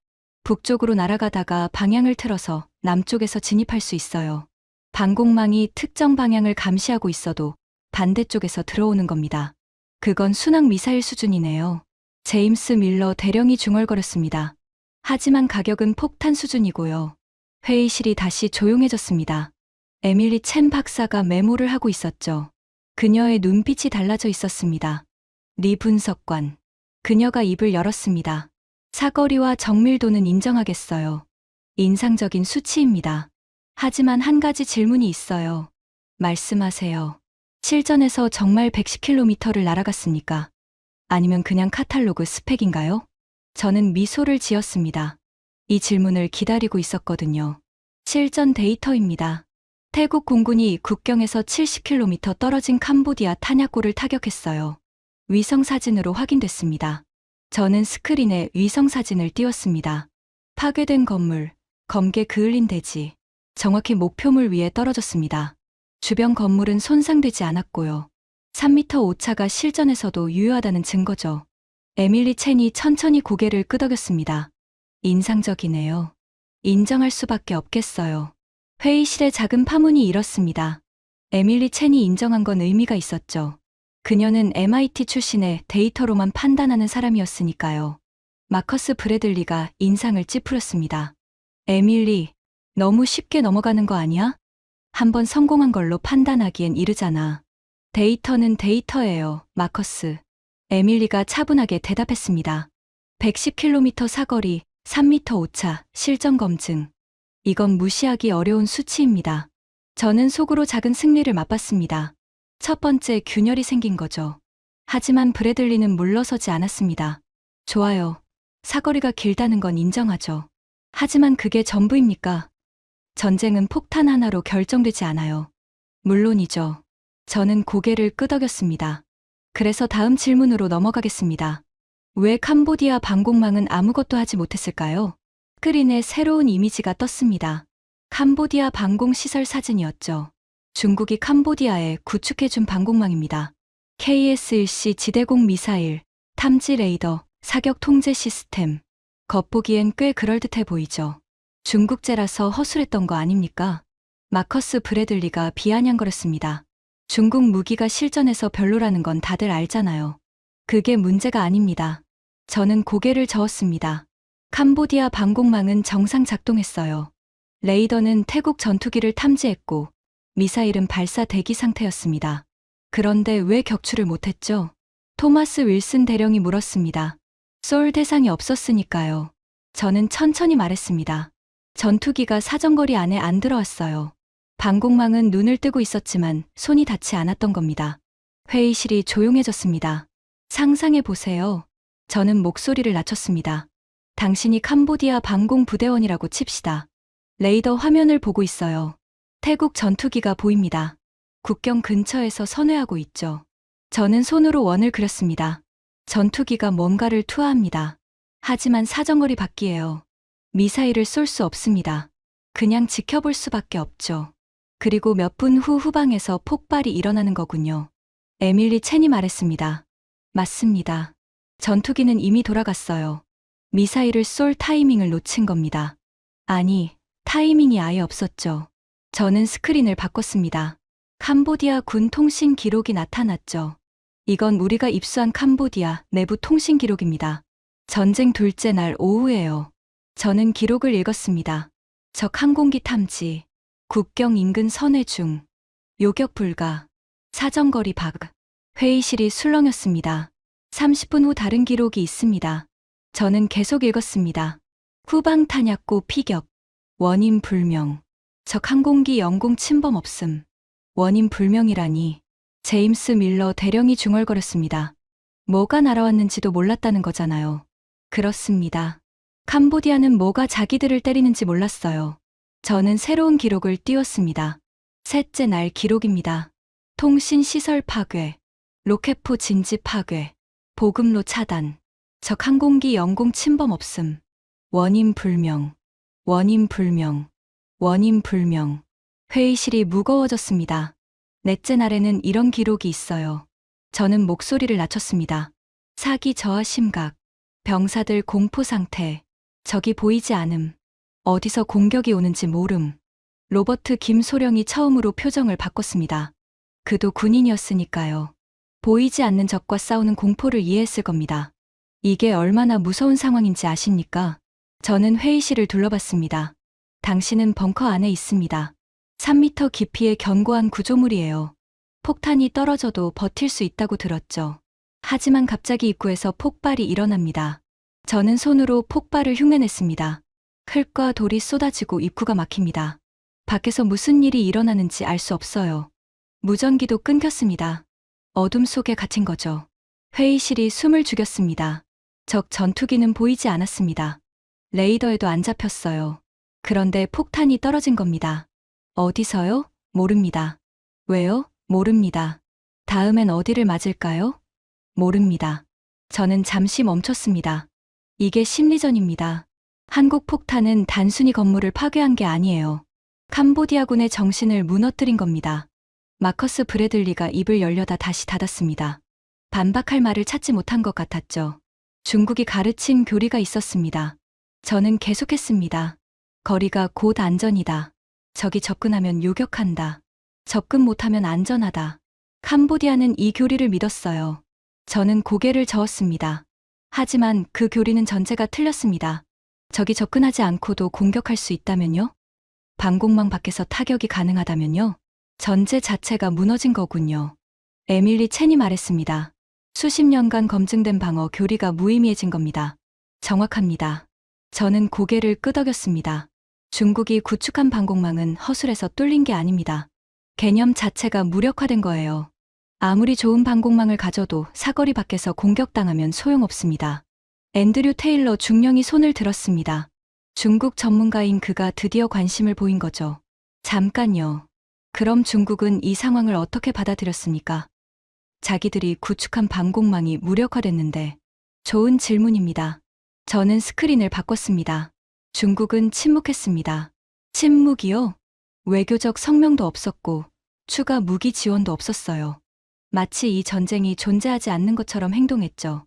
북쪽으로 날아가다가 방향을 틀어서 남쪽에서 진입할 수 있어요. 방공망이 특정 방향을 감시하고 있어도 반대쪽에서 들어오는 겁니다. 그건 순항 미사일 수준이네요. 제임스 밀러 대령이 중얼거렸습니다. 하지만 가격은 폭탄 수준이고요. 회의실이 다시 조용해졌습니다. 에밀리 첸 박사가 메모를 하고 있었죠. 그녀의 눈빛이 달라져 있었습니다. 리 분석관. 그녀가 입을 열었습니다. 사거리와 정밀도는 인정하겠어요. 인상적인 수치입니다. 하지만 한 가지 질문이 있어요. 말씀하세요. 실전에서 정말 110km를 날아갔습니까? 아니면 그냥 카탈로그 스펙인가요? 저는 미소를 지었습니다. 이 질문을 기다리고 있었거든요. 실전 데이터입니다. 태국 공군이 국경에서 70km 떨어진 캄보디아 탄약고를 타격했어요. 위성 사진으로 확인됐습니다. 저는 스크린에 위성 사진을 띄웠습니다. 파괴된 건물, 검게 그을린 대지, 정확히 목표물 위에 떨어졌습니다. 주변 건물은 손상되지 않았고요. 3m 오차가 실전에서도 유효하다는 증거죠. 에밀리 첸이 천천히 고개를 끄덕였습니다. 인상적이네요. 인정할 수밖에 없겠어요. 회의실의 작은 파문이 일었습니다. 에밀리 첸이 인정한 건 의미가 있었죠. 그녀는 MIT 출신의 데이터로만 판단하는 사람이었으니까요. 마커스 브래들리가 인상을 찌푸렸습니다. 에밀리, 너무 쉽게 넘어가는 거 아니야? 한번 성공한 걸로 판단하기엔 이르잖아. 데이터는 데이터예요, 마커스. 에밀리가 차분하게 대답했습니다. 110km 사거리, 3m 오차, 실전 검증. 이건 무시하기 어려운 수치입니다. 저는 속으로 작은 승리를 맛봤습니다. 첫 번째 균열이 생긴 거죠. 하지만 브래들리는 물러서지 않았습니다. 좋아요. 사거리가 길다는 건 인정하죠. 하지만 그게 전부입니까? 전쟁은 폭탄 하나로 결정되지 않아요. 물론이죠. 저는 고개를 끄덕였습니다. 그래서 다음 질문으로 넘어가겠습니다. 왜 캄보디아 방공망은 아무것도 하지 못했을까요? 스크린에 새로운 이미지가 떴습니다. 캄보디아 방공시설 사진이었죠. 중국이 캄보디아에 구축해준 방공망입니다. KS-1C 지대공 미사일, 탐지 레이더, 사격 통제 시스템. 겉보기엔 꽤 그럴듯해 보이죠. 중국제라서 허술했던 거 아닙니까? 마커스 브래들리가 비아냥거렸습니다. 중국 무기가 실전에서 별로라는 건 다들 알잖아요. 그게 문제가 아닙니다. 저는 고개를 저었습니다. 캄보디아 방공망은 정상 작동했어요. 레이더는 태국 전투기를 탐지했고 미사일은 발사 대기 상태였습니다. 그런데 왜 격추를 못했죠? 토마스 윌슨 대령이 물었습니다. 쏠 대상이 없었으니까요. 저는 천천히 말했습니다. 전투기가 사정거리 안에 안 들어왔어요. 방공망은 눈을 뜨고 있었지만 손이 닿지 않았던 겁니다. 회의실이 조용해졌습니다. 상상해 보세요. 저는 목소리를 낮췄습니다. 당신이 캄보디아 방공부대원이라고 칩시다. 레이더 화면을 보고 있어요. 태국 전투기가 보입니다. 국경 근처에서 선회하고 있죠. 저는 손으로 원을 그렸습니다. 전투기가 뭔가를 투하합니다. 하지만 사정거리 밖이에요. 미사일을 쏠 수 없습니다. 그냥 지켜볼 수밖에 없죠. 그리고 몇 분 후 후방에서 폭발이 일어나는 거군요. 에밀리 첸이 말했습니다. 맞습니다. 전투기는 이미 돌아갔어요. 미사일을 쏠 타이밍을 놓친 겁니다. 아니, 타이밍이 아예 없었죠. 저는 스크린을 바꿨습니다. 캄보디아 군 통신 기록이 나타났죠. 이건 우리가 입수한 캄보디아 내부 통신 기록입니다. 전쟁 둘째 날 오후에요. 저는 기록을 읽었습니다. 적 항공기 탐지, 국경 인근 선회 중, 요격 불가, 사정거리 밖. 회의실이 술렁였습니다. 30분 후 다른 기록이 있습니다. 저는 계속 읽었습니다. 후방 탄약고 피격, 원인 불명, 적 항공기 영공 침범 없음. 원인 불명이라니. 제임스 밀러 대령이 중얼거렸습니다. 뭐가 날아왔는지도 몰랐다는 거잖아요. 그렇습니다. 캄보디아는 뭐가 자기들을 때리는지 몰랐어요. 저는 새로운 기록을 띄웠습니다. 셋째 날 기록입니다. 통신 시설 파괴, 로켓포 진지 파괴, 보급로 차단. 적 항공기 영공 침범 없음. 원인 불명. 원인 불명. 원인 불명. 회의실이 무거워졌습니다. 넷째 날에는 이런 기록이 있어요. 저는 목소리를 낮췄습니다. 사기 저하 심각. 병사들 공포 상태. 적이 보이지 않음. 어디서 공격이 오는지 모름. 로버트 김소령이 처음으로 표정을 바꿨습니다. 그도 군인이었으니까요. 보이지 않는 적과 싸우는 공포를 이해했을 겁니다. 이게 얼마나 무서운 상황인지 아십니까? 저는 회의실을 둘러봤습니다. 당신은 벙커 안에 있습니다. 3m 깊이의 견고한 구조물이에요. 폭탄이 떨어져도 버틸 수 있다고 들었죠. 하지만 갑자기 입구에서 폭발이 일어납니다. 저는 손으로 폭발을 흉내냈습니다. 흙과 돌이 쏟아지고 입구가 막힙니다. 밖에서 무슨 일이 일어나는지 알 수 없어요. 무전기도 끊겼습니다. 어둠 속에 갇힌 거죠. 회의실이 숨을 죽였습니다. 적 전투기는 보이지 않았습니다. 레이더에도 안 잡혔어요. 그런데 폭탄이 떨어진 겁니다. 어디서요? 모릅니다. 왜요? 모릅니다. 다음엔 어디를 맞을까요? 모릅니다. 저는 잠시 멈췄습니다. 이게 심리전입니다. 한국 폭탄은 단순히 건물을 파괴한 게 아니에요. 캄보디아군의 정신을 무너뜨린 겁니다. 마커스 브래들리가 입을 열려다 다시 닫았습니다. 반박할 말을 찾지 못한 것 같았죠. 중국이 가르친 교리가 있었습니다. 저는 계속했습니다. 거리가 곧 안전이다. 적이 접근하면 요격한다. 접근 못하면 안전하다. 캄보디아는 이 교리를 믿었어요. 저는 고개를 저었습니다. 하지만 그 교리는 전제가 틀렸습니다. 적이 접근하지 않고도 공격할 수 있다면요? 방공망 밖에서 타격이 가능하다면요? 전제 자체가 무너진 거군요. 에밀리 첸이 말했습니다. 수십 년간 검증된 방어 교리가 무의미해진 겁니다. 정확합니다. 저는 고개를 끄덕였습니다. 중국이 구축한 방공망은 허술해서 뚫린 게 아닙니다. 개념 자체가 무력화된 거예요. 아무리 좋은 방공망을 가져도 사거리 밖에서 공격당하면 소용없습니다. 앤드류 테일러 중령이 손을 들었습니다. 중국 전문가인 그가 드디어 관심을 보인 거죠. 잠깐요. 그럼 중국은 이 상황을 어떻게 받아들였습니까? 자기들이 구축한 방공망이 무력화됐는데. 좋은 질문입니다. 저는 스크린을 바꿨습니다. 중국은 침묵했습니다. 침묵이요? 외교적 성명도 없었고 추가 무기 지원도 없었어요. 마치 이 전쟁이 존재하지 않는 것처럼 행동했죠.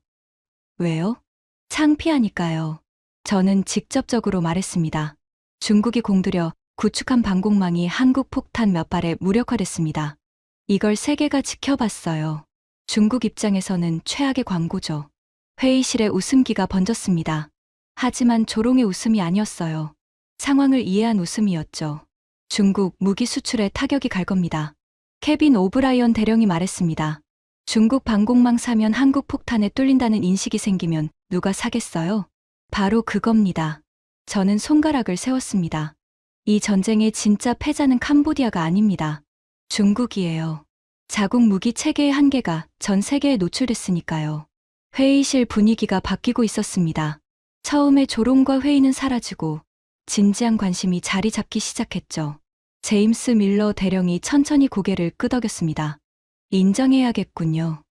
왜요? 창피하니까요. 저는 직접적으로 말했습니다. 중국이 공들여 구축한 방공망이 한국 폭탄 몇 발에 무력화됐습니다. 이걸 세계가 지켜봤어요. 중국 입장에서는 최악의 광고죠. 회의실에 웃음기가 번졌습니다. 하지만 조롱의 웃음이 아니었어요. 상황을 이해한 웃음이었죠. 중국 무기 수출에 타격이 갈 겁니다. 케빈 오브라이언 대령이 말했습니다. 중국 방공망 사면 한국 폭탄에 뚫린다는 인식이 생기면 누가 사겠어요? 바로 그겁니다. 저는 손가락을 세웠습니다. 이 전쟁의 진짜 패자는 캄보디아가 아닙니다. 중국이에요. 자국 무기 체계의 한계가 전 세계에 노출됐으니까요. 회의실 분위기가 바뀌고 있었습니다. 처음에 조롱과 회의는 사라지고 진지한 관심이 자리 잡기 시작했죠. 제임스 밀러 대령이 천천히 고개를 끄덕였습니다. 인정해야겠군요.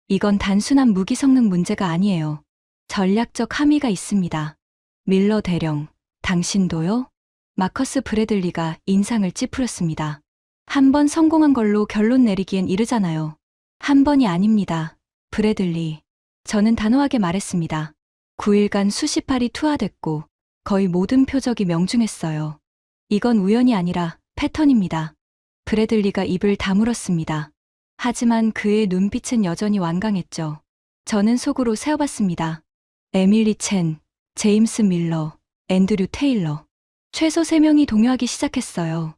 이건 단순한 무기 성능 문제가 아니에요. 전략적 함의가 있습니다. 밀러 대령, 당신도요? 마커스 브래들리가 인상을 찌푸렸습니다. 한 번 성공한 걸로 결론 내리기엔 이르잖아요. 한 번이 아닙니다. 브래들리. 저는 단호하게 말했습니다. 9일간 수십 발이 투하됐고 거의 모든 표적이 명중했어요. 이건 우연이 아니라 패턴입니다. 브래들리가 입을 다물었습니다. 하지만 그의 눈빛은 여전히 완강했죠. 저는 속으로 세어봤습니다. 에밀리 첸, 제임스 밀러, 앤드류 테일러. 최소 3명이 동요하기 시작했어요.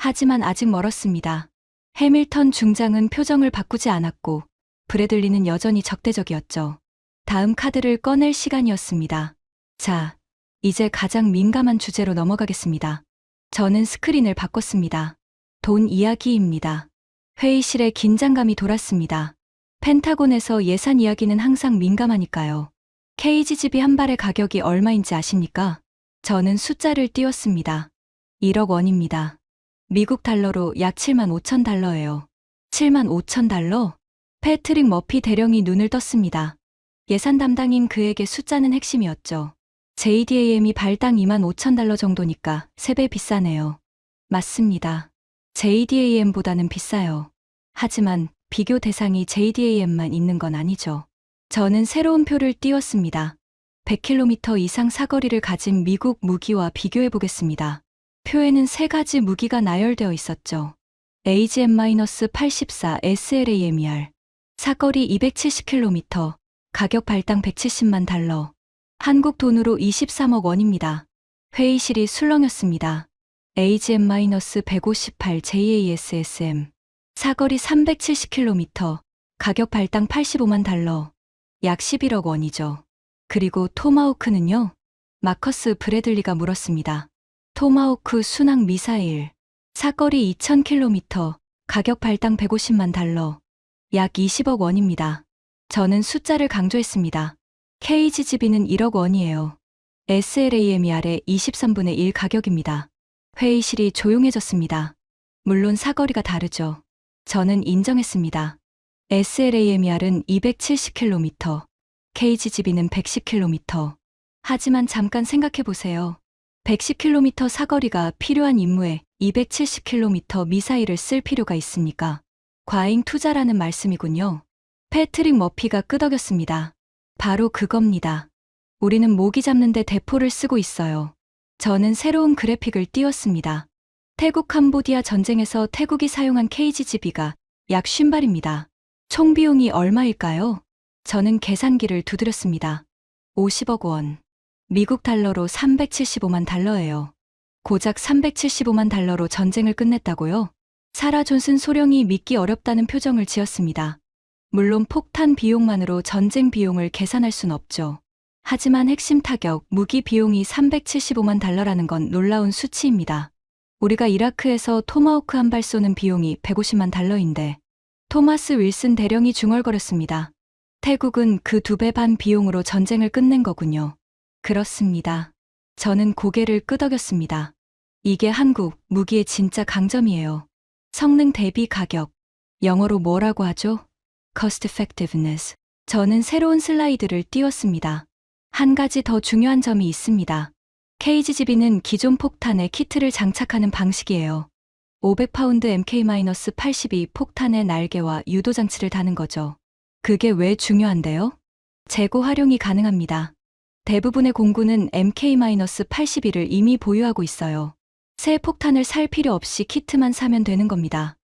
하지만 아직 멀었습니다. 해밀턴 중장은 표정을 바꾸지 않았고 브래들리는 여전히 적대적이었죠. 다음 카드를 꺼낼 시간이었습니다. 자, 이제 가장 민감한 주제로 넘어가겠습니다. 저는 스크린을 바꿨습니다. 돈 이야기입니다. 회의실에 긴장감이 돌았습니다. 펜타곤에서 예산 이야기는 항상 민감하니까요. KGB 한 발의 가격이 얼마인지 아십니까? 저는 숫자를 띄웠습니다. 1억 원입니다. 미국 달러로 약 7만 5천 달러예요. 7만 5천 달러? 패트릭 머피 대령이 눈을 떴습니다. 예산 담당인 그에게 숫자는 핵심이었죠. JDAM이 발당 25,000달러 정도니까 3배 비싸네요. 맞습니다. JDAM보다는 비싸요. 하지만 비교 대상이 JDAM만 있는 건 아니죠. 저는 새로운 표를 띄웠습니다. 100km 이상 사거리를 가진 미국 무기와 비교해 보겠습니다. 표에는 3가지 무기가 나열되어 있었죠. AGM-84 SLAMER, 사거리 270km, 가격 발당 170만 달러, 한국 돈으로 23억 원입니다. 회의실이 술렁였습니다. AGM-158 JASSM, 사거리 370km, 가격 발당 85만 달러, 약 11억 원이죠. 그리고 토마호크는요? 마커스 브래들리가 물었습니다. 토마호크 순항 미사일, 사거리 2000km, 가격 발당 150만 달러, 약 20억 원입니다. 저는 숫자를 강조했습니다. KGGB는 1억 원이에요. SLAM이 아래 23분의 1 가격입니다. 회의실이 조용해졌습니다. 물론 사거리가 다르죠. 저는 인정했습니다. SLAMER은 270km, KGGB는 110km. 하지만 잠깐 생각해 보세요. 110km 사거리가 필요한 임무에 270km 미사일을 쓸 필요가 있습니까? 과잉 투자라는 말씀이군요. 패트릭 머피가 끄덕였습니다. 바로 그겁니다. 우리는 모기 잡는데 대포를 쓰고 있어요. 저는 새로운 그래픽을 띄웠습니다. 태국 캄보디아 전쟁에서 태국이 사용한 KGGB가 약 50발입니다. 총 비용이 얼마일까요? 저는 계산기를 두드렸습니다. 50억 원. 미국 달러로 375만 달러예요. 고작 375만 달러로 전쟁을 끝냈다고요? 사라 존슨 소령이 믿기 어렵다는 표정을 지었습니다. 물론 폭탄 비용만으로 전쟁 비용을 계산할 순 없죠. 하지만 핵심 타격, 무기 비용이 375만 달러라는 건 놀라운 수치입니다. 우리가 이라크에서 토마호크 한 발 쏘는 비용이 150만 달러인데 토마스 윌슨 대령이 중얼거렸습니다. 태국은 그 2배 반 비용으로 전쟁을 끝낸 거군요. 그렇습니다. 저는 고개를 끄덕였습니다. 이게 한국 무기의 진짜 강점이에요. 성능 대비 가격. 영어로 뭐라고 하죠? Cost effectiveness. 저는 새로운 슬라이드를 띄웠습니다. 한 가지 더 중요한 점이 있습니다. KGGB는 기존 폭탄에 키트를 장착하는 방식이에요. 500파운드 MK-82 폭탄의 날개와 유도 장치를 다는 거죠. 그게 왜 중요한데요? 재고 활용이 가능합니다. 대부분의 공군은 MK-82를 이미 보유하고 있어요. 새 폭탄을 살 필요 없이 키트만 사면 되는 겁니다.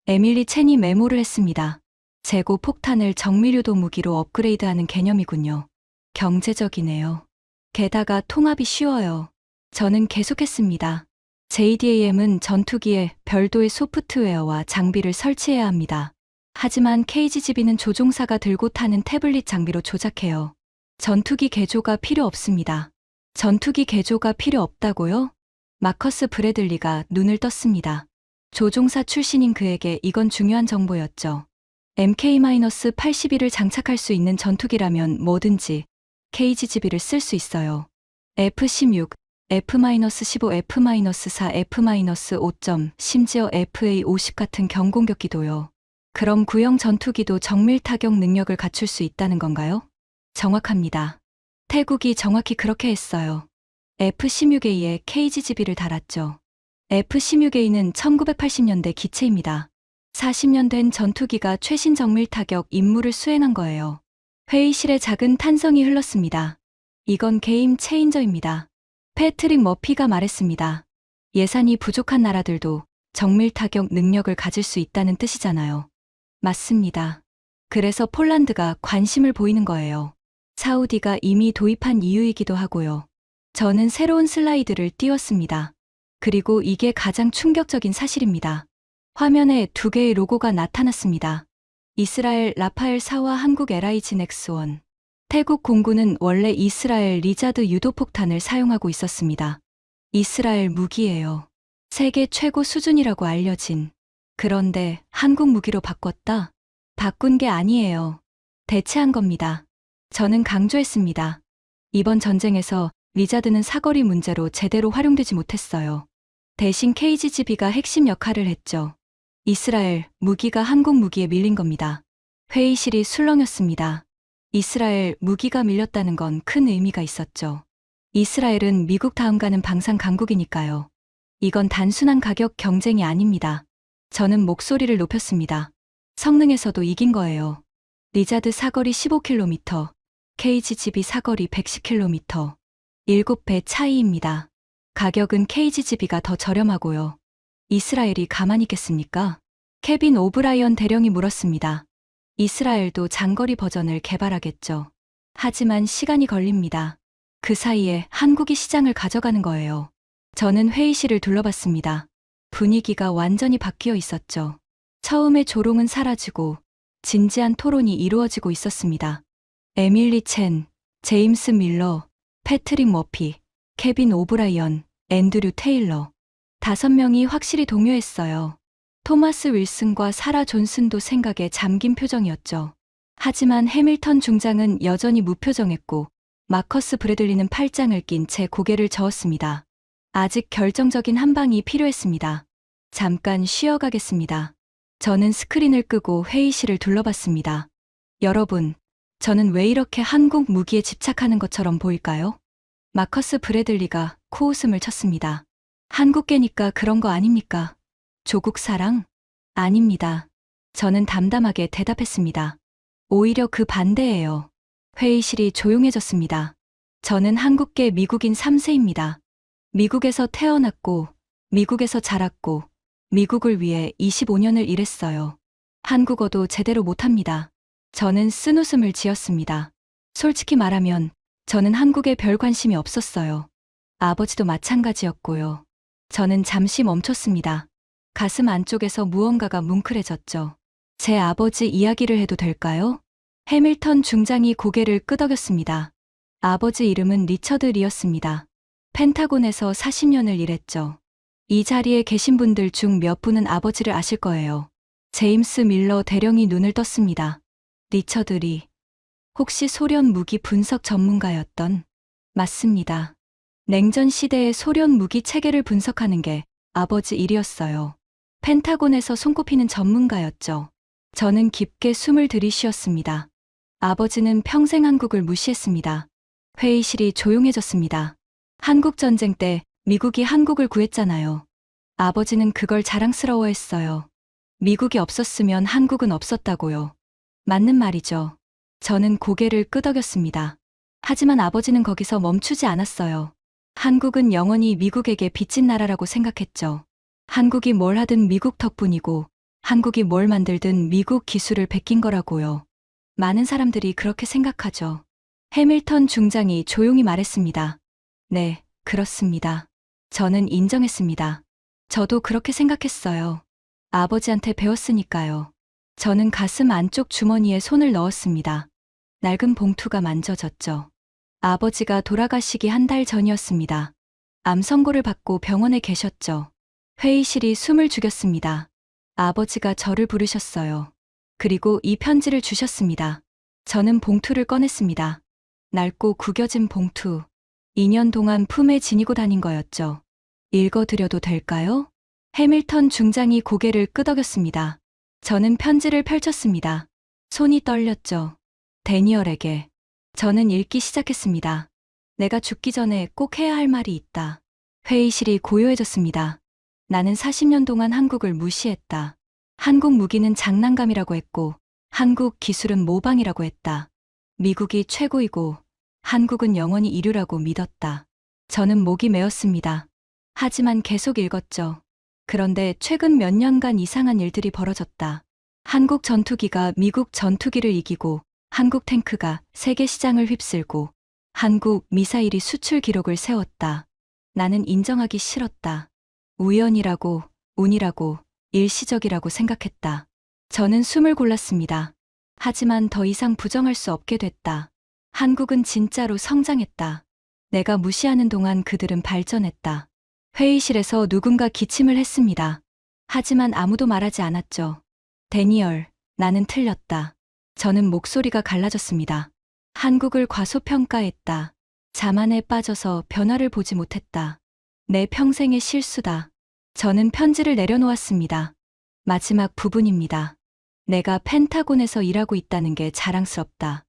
에밀리 첸이 메모를 했습니다. 재고 폭탄을 정밀유도 무기로 업그레이드하는 개념이군요. 경제적이네요. 게다가 통합이 쉬워요. 저는 계속했습니다. JDAM은 전투기에 별도의 소프트웨어와 장비를 설치해야 합니다. 하지만 KGGB는 조종사가 들고 타는 태블릿 장비로 조작해요. 전투기 개조가 필요 없습니다. 전투기 개조가 필요 없다고요? 마커스 브래들리가 눈을 떴습니다. 조종사 출신인 그에게 이건 중요한 정보였죠. MK-82를 장착할 수 있는 전투기라면 뭐든지 KGGB를 쓸 수 있어요. F-16, F-15, F-4, F-5점, 심지어 FA-50 같은 경공격기도요. 그럼 구형 전투기도 정밀 타격 능력을 갖출 수 있다는 건가요? 정확합니다. 태국이 정확히 그렇게 했어요. F-16A에 KGGB를 달았죠. F-16A는 1980년대 기체입니다. 40년 된 전투기가 최신 정밀 타격 임무를 수행한 거예요. 회의실에 작은 탄성이 흘렀습니다. 이건 게임 체인저입니다. 패트릭 머피가 말했습니다. 예산이 부족한 나라들도 정밀 타격 능력을 가질 수 있다는 뜻이잖아요. 맞습니다. 그래서 폴란드가 관심을 보이는 거예요. 사우디가 이미 도입한 이유이기도 하고요. 저는 새로운 슬라이드를 띄웠습니다. 그리고 이게 가장 충격적인 사실입니다. 화면에 2개의 로고가 나타났습니다. 이스라엘 라파엘 4와 한국 LIG 넥스1. 태국 공군은 원래 이스라엘 리자드 유도폭탄을 사용하고 있었습니다. 이스라엘 무기예요. 세계 최고 수준이라고 알려진. 그런데 한국 무기로 바꿨다? 바꾼 게 아니에요. 대체한 겁니다. 저는 강조했습니다. 이번 전쟁에서 리자드는 사거리 문제로 제대로 활용되지 못했어요. 대신 KGGB가 핵심 역할을 했죠. 이스라엘 무기가 한국 무기에 밀린 겁니다. 회의실이 술렁였습니다. 이스라엘 무기가 밀렸다는 건 큰 의미가 있었죠. 이스라엘은 미국 다음 가는 방산 강국이니까요. 이건 단순한 가격 경쟁이 아닙니다. 저는 목소리를 높였습니다. 성능에서도 이긴 거예요. 리자드 사거리 15km, KGGB 사거리 110km. 7배 차이입니다. 가격은 KGGB가 더 저렴하고요. 이스라엘이 가만히 있겠습니까? 케빈 오브라이언 대령이 물었습니다. 이스라엘도 장거리 버전을 개발하겠죠. 하지만 시간이 걸립니다. 그 사이에 한국이 시장을 가져가는 거예요. 저는 회의실을 둘러봤습니다. 분위기가 완전히 바뀌어 있었죠. 처음에 조롱은 사라지고 진지한 토론이 이루어지고 있었습니다. 에밀리 첸, 제임스 밀러, 패트릭 머피, 케빈 오브라이언, 앤드류 테일러. 5명이 확실히 동요했어요. 토마스 윌슨과 사라 존슨도 생각에 잠긴 표정이었죠. 하지만 해밀턴 중장은 여전히 무표정했고 마커스 브래들리는 팔짱을 낀 채 고개를 저었습니다. 아직 결정적인 한 방이 필요했습니다. 잠깐 쉬어가겠습니다. 저는 스크린을 끄고 회의실을 둘러봤습니다. 여러분, 저는 왜 이렇게 한국 무기에 집착하는 것처럼 보일까요? 마커스 브래들리가 코웃음을 쳤습니다. 한국계니까 그런 거 아닙니까? 조국 사랑? 아닙니다. 저는 담담하게 대답했습니다. 오히려 그 반대예요. 회의실이 조용해졌습니다. 저는 한국계 미국인 3세입니다. 미국에서 태어났고, 미국에서 자랐고, 미국을 위해 25년을 일했어요. 한국어도 제대로 못합니다. 저는 쓴웃음을 지었습니다. 솔직히 말하면 저는 한국에 별 관심이 없었어요. 아버지도 마찬가지였고요. 저는 잠시 멈췄습니다. 가슴 안쪽에서 무언가가 뭉클해졌죠. 제 아버지 이야기를 해도 될까요? 해밀턴 중장이 고개를 끄덕였습니다. 아버지 이름은 리처드 리였습니다. 펜타곤에서 40년을 일했죠. 이 자리에 계신 분들 중 몇 분은 아버지를 아실 거예요. 제임스 밀러 대령이 눈을 떴습니다. 리처드 리. 혹시 소련 무기 분석 전문가였던? 맞습니다. 냉전 시대의 소련 무기 체계를 분석하는 게 아버지 일이었어요. 펜타곤에서 손꼽히는 전문가였죠. 저는 깊게 숨을 들이쉬었습니다. 아버지는 평생 한국을 무시했습니다. 회의실이 조용해졌습니다. 한국 전쟁 때 미국이 한국을 구했잖아요. 아버지는 그걸 자랑스러워했어요. 미국이 없었으면 한국은 없었다고요. 맞는 말이죠. 저는 고개를 끄덕였습니다. 하지만 아버지는 거기서 멈추지 않았어요. 한국은 영원히 미국에게 빚진 나라라고 생각했죠. 한국이 뭘 하든 미국 덕분이고 한국이 뭘 만들든 미국 기술을 베낀 거라고요. 많은 사람들이 그렇게 생각하죠. 해밀턴 중장이 조용히 말했습니다. 네, 그렇습니다. 저는 인정했습니다. 저도 그렇게 생각했어요. 아버지한테 배웠으니까요. 저는 가슴 안쪽 주머니에 손을 넣었습니다. 낡은 봉투가 만져졌죠. 아버지가 돌아가시기 한 달 전이었습니다. 암 선고를 받고 병원에 계셨죠. 회의실이 숨을 죽였습니다. 아버지가 저를 부르셨어요. 그리고 이 편지를 주셨습니다. 저는 봉투를 꺼냈습니다. 낡고 구겨진 봉투. 2년 동안 품에 지니고 다닌 거였죠. 읽어드려도 될까요? 해밀턴 중장이 고개를 끄덕였습니다. 저는 편지를 펼쳤습니다. 손이 떨렸죠. 데니얼에게. 저는 읽기 시작했습니다. 내가 죽기 전에 꼭 해야 할 말이 있다. 회의실이 고요해졌습니다. 나는 40년 동안 한국을 무시했다. 한국 무기는 장난감이라고 했고, 한국 기술은 모방이라고 했다. 미국이 최고이고, 한국은 영원히 이류라고 믿었다. 저는 목이 메었습니다. 하지만 계속 읽었죠. 그런데 최근 몇 년간 이상한 일들이 벌어졌다. 한국 전투기가 미국 전투기를 이기고, 한국 탱크가 세계 시장을 휩쓸고, 한국 미사일이 수출 기록을 세웠다. 나는 인정하기 싫었다. 우연이라고, 운이라고, 일시적이라고 생각했다. 저는 숨을 골랐습니다. 하지만 더 이상 부정할 수 없게 됐다. 한국은 진짜로 성장했다. 내가 무시하는 동안 그들은 발전했다. 회의실에서 누군가 기침을 했습니다. 하지만 아무도 말하지 않았죠. 데니얼, 나는 틀렸다. 저는 목소리가 갈라졌습니다. 한국을 과소평가했다. 자만에 빠져서 변화를 보지 못했다. 내 평생의 실수다. 저는 편지를 내려놓았습니다. 마지막 부분입니다. 내가 펜타곤에서 일하고 있다는 게 자랑스럽다.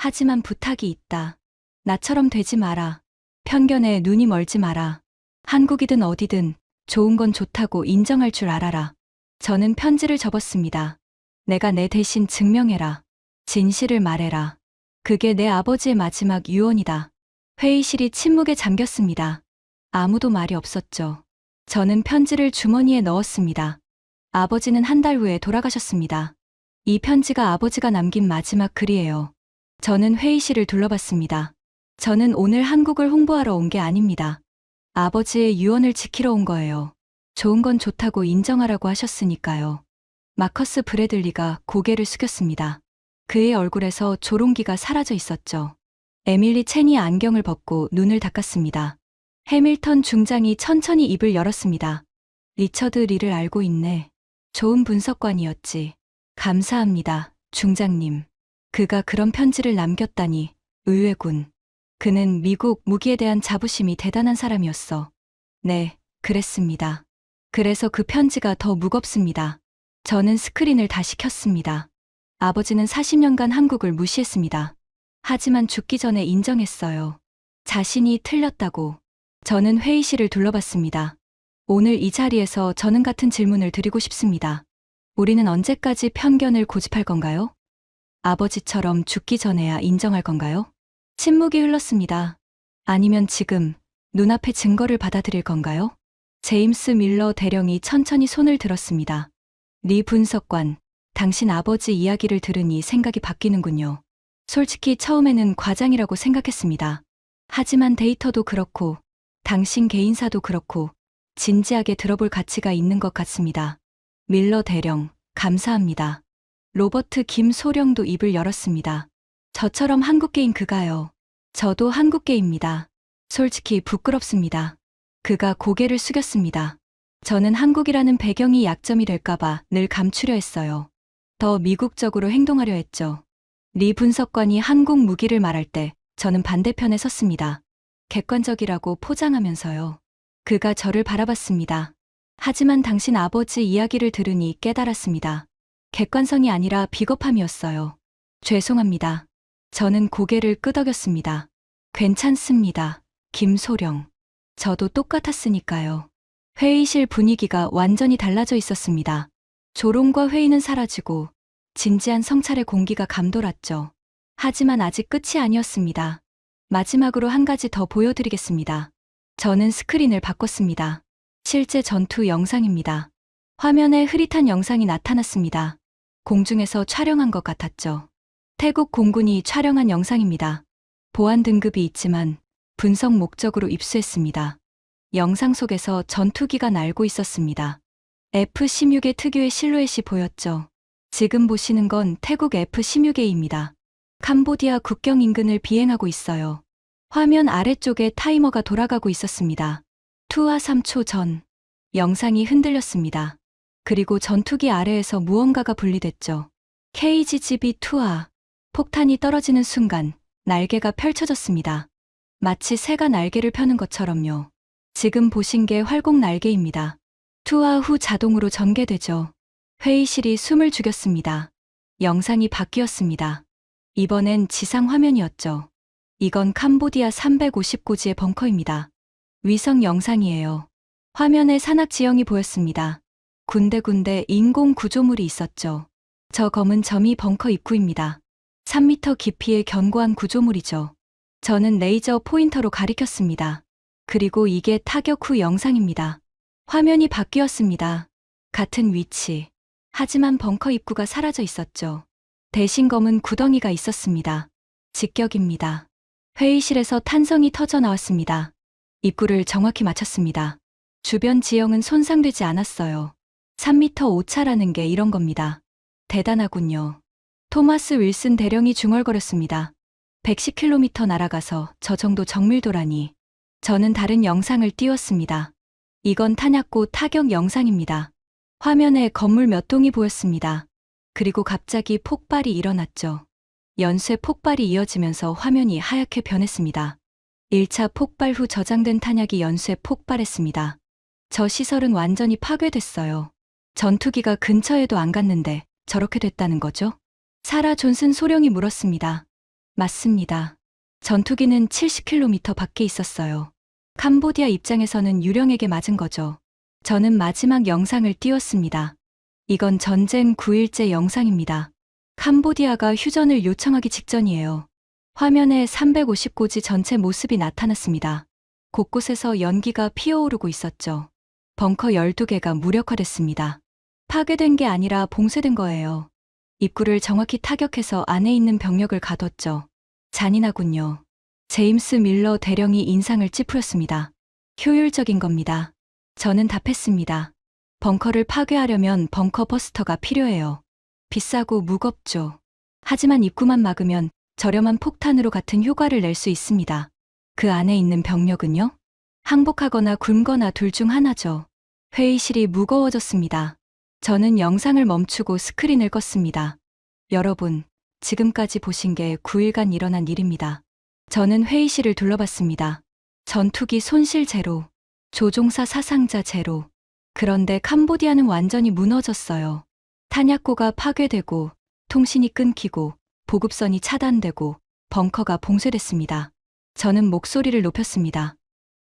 하지만 부탁이 있다. 나처럼 되지 마라. 편견에 눈이 멀지 마라. 한국이든 어디든 좋은 건 좋다고 인정할 줄 알아라. 저는 편지를 접었습니다. 내가 내 대신 증명해라. 진실을 말해라. 그게 내 아버지의 마지막 유언이다. 회의실이 침묵에 잠겼습니다. 아무도 말이 없었죠. 저는 편지를 주머니에 넣었습니다. 아버지는 한 달 후에 돌아가셨습니다. 이 편지가 아버지가 남긴 마지막 글이에요. 저는 회의실을 둘러봤습니다. 저는 오늘 한국을 홍보하러 온 게 아닙니다. 아버지의 유언을 지키러 온 거예요. 좋은 건 좋다고 인정하라고 하셨으니까요. 마커스 브래들리가 고개를 숙였습니다. 그의 얼굴에서 조롱기가 사라져 있었죠. 에밀리 첸이 안경을 벗고 눈을 닦았습니다. 해밀턴 중장이 천천히 입을 열었습니다. 리처드 리를 알고 있네. 좋은 분석관이었지. 감사합니다, 중장님. 그가 그런 편지를 남겼다니, 의외군. 그는 미국 무기에 대한 자부심이 대단한 사람이었어. 네, 그랬습니다. 그래서 그 편지가 더 무겁습니다. 저는 스크린을 다시 켰습니다. 아버지는 40년간 한국을 무시했습니다. 하지만 죽기 전에 인정했어요. 자신이 틀렸다고. 저는 회의실을 둘러봤습니다. 오늘 이 자리에서 저는 같은 질문을 드리고 싶습니다. 우리는 언제까지 편견을 고집할 건가요? 아버지처럼 죽기 전에야 인정할 건가요? 침묵이 흘렀습니다. 아니면 지금 눈앞의 증거를 받아들일 건가요? 제임스 밀러 대령이 천천히 손을 들었습니다. 리 분석관, 당신 아버지 이야기를 들으니 생각이 바뀌는군요. 솔직히 처음에는 과장이라고 생각했습니다. 하지만 데이터도 그렇고 당신 개인사도 그렇고 진지하게 들어볼 가치가 있는 것 같습니다. 밀러 대령, 감사합니다. 로버트 김소령도 입을 열었습니다. 저처럼 한국계인 그가요. 저도 한국계입니다. 솔직히 부끄럽습니다. 그가 고개를 숙였습니다. 저는 한국이라는 배경이 약점이 될까봐 늘 감추려 했어요. 더 미국적으로 행동하려 했죠. 리 분석관이 한국 무기를 말할 때 저는 반대편에 섰습니다. 객관적이라고 포장하면서요. 그가 저를 바라봤습니다. 하지만 당신 아버지 이야기를 들으니 깨달았습니다. 객관성이 아니라 비겁함이었어요. 죄송합니다. 저는 고개를 끄덕였습니다. 괜찮습니다. 김소령. 저도 똑같았으니까요. 회의실 분위기가 완전히 달라져 있었습니다. 조롱과 회의는 사라지고 진지한 성찰의 공기가 감돌았죠. 하지만 아직 끝이 아니었습니다. 마지막으로 한 가지 더 보여드리겠습니다. 저는 스크린을 바꿨습니다. 실제 전투 영상입니다. 화면에 흐릿한 영상이 나타났습니다. 공중에서 촬영한 것 같았죠. 태국 공군이 촬영한 영상입니다. 보안 등급이 있지만 분석 목적으로 입수했습니다. 영상 속에서 전투기가 날고 있었습니다. F-16의 특유의 실루엣이 보였죠. 지금 보시는 건 태국 F-16A입니다. 캄보디아 국경 인근을 비행하고 있어요. 화면 아래쪽에 타이머가 돌아가고 있었습니다. 투하 3초 전. 영상이 흔들렸습니다. 그리고 전투기 아래에서 무언가가 분리됐죠. KGB 투하. 폭탄이 떨어지는 순간 날개가 펼쳐졌습니다. 마치 새가 날개를 펴는 것처럼요. 지금 보신 게 활공 날개입니다. 투하 후 자동으로 전개되죠. 회의실이 숨을 죽였습니다. 영상이 바뀌었습니다. 이번엔 지상 화면이었죠. 이건 캄보디아 350고지의 벙커입니다. 위성 영상이에요. 화면에 산악 지형이 보였습니다. 군데군데 인공 구조물이 있었죠. 저 검은 점이 벙커 입구입니다. 3m 깊이의 견고한 구조물이죠. 저는 레이저 포인터로 가리켰습니다. 그리고 이게 타격 후 영상입니다. 화면이 바뀌었습니다. 같은 위치. 하지만 벙커 입구가 사라져 있었죠. 대신 검은 구덩이가 있었습니다. 직격입니다. 회의실에서 탄성이 터져 나왔습니다. 입구를 정확히 맞췄습니다. 주변 지형은 손상되지 않았어요. 3m 오차라는 게 이런 겁니다. 대단하군요. 토마스 윌슨 대령이 중얼거렸습니다. 110km 날아가서 저 정도 정밀도라니. 저는 다른 영상을 띄웠습니다. 이건 탄약고 타격 영상입니다. 화면에 건물 몇 동이 보였습니다. 그리고 갑자기 폭발이 일어났죠. 연쇄 폭발이 이어지면서 화면이 하얗게 변했습니다. 1차 폭발 후 저장된 탄약이 연쇄 폭발했습니다. 저 시설은 완전히 파괴됐어요. 전투기가 근처에도 안 갔는데 저렇게 됐다는 거죠? 사라 존슨 소령이 물었습니다. 맞습니다. 전투기는 70km 밖에 있었어요. 캄보디아 입장에서는 유령에게 맞은 거죠. 저는 마지막 영상을 띄웠습니다. 이건 전쟁 9일째 영상입니다. 캄보디아가 휴전을 요청하기 직전이에요. 화면에 350고지 전체 모습이 나타났습니다. 곳곳에서 연기가 피어오르고 있었죠. 벙커 12개가 무력화됐습니다. 파괴된 게 아니라 봉쇄된 거예요. 입구를 정확히 타격해서 안에 있는 병력을 가뒀죠. 잔인하군요. 제임스 밀러 대령이 인상을 찌푸렸습니다. 효율적인 겁니다. 저는 답했습니다. 벙커를 파괴하려면 벙커 버스터가 필요해요. 비싸고 무겁죠. 하지만 입구만 막으면 저렴한 폭탄으로 같은 효과를 낼 수 있습니다. 그 안에 있는 병력은요? 항복하거나 굶거나 둘 중 하나죠. 회의실이 무거워졌습니다. 저는 영상을 멈추고 스크린을 껐습니다. 여러분, 지금까지 보신 게 9일간 일어난 일입니다. 저는 회의실을 둘러봤습니다. 전투기 손실 제로, 조종사 사상자 제로. 그런데 캄보디아는 완전히 무너졌어요. 탄약고가 파괴되고, 통신이 끊기고, 보급선이 차단되고, 벙커가 봉쇄됐습니다. 저는 목소리를 높였습니다.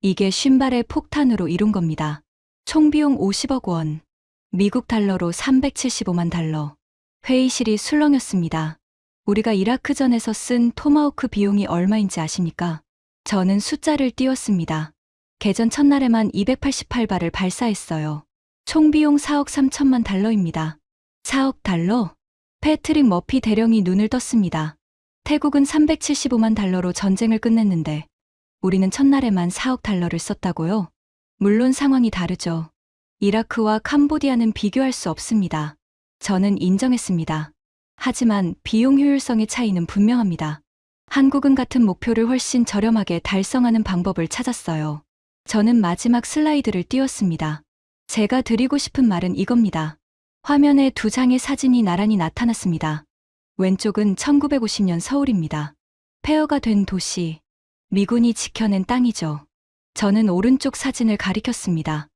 이게 쉰발의 폭탄으로 이룬 겁니다. 총비용 50억 원, 미국 달러로 375만 달러. 회의실이 술렁였습니다. 우리가 이라크전에서 쓴 토마호크 비용이 얼마인지 아십니까? 저는 숫자를 띄웠습니다. 개전 첫날에만 288발을 발사했어요. 총비용 4억 3천만 달러입니다. 4억 달러? 패트릭 머피 대령이 눈을 떴습니다. 태국은 375만 달러로 전쟁을 끝냈는데 우리는 첫날에만 4억 달러를 썼다고요? 물론 상황이 다르죠. 이라크와 캄보디아는 비교할 수 없습니다. 저는 인정했습니다. 하지만 비용 효율성의 차이는 분명합니다. 한국은 같은 목표를 훨씬 저렴하게 달성하는 방법을 찾았어요. 저는 마지막 슬라이드를 띄웠습니다. 제가 드리고 싶은 말은 이겁니다. 화면에 두 장의 사진이 나란히 나타났습니다. 왼쪽은 1950년 서울입니다. 폐허가 된 도시, 미군이 지켜낸 땅이죠. 저는 오른쪽 사진을 가리켰습니다.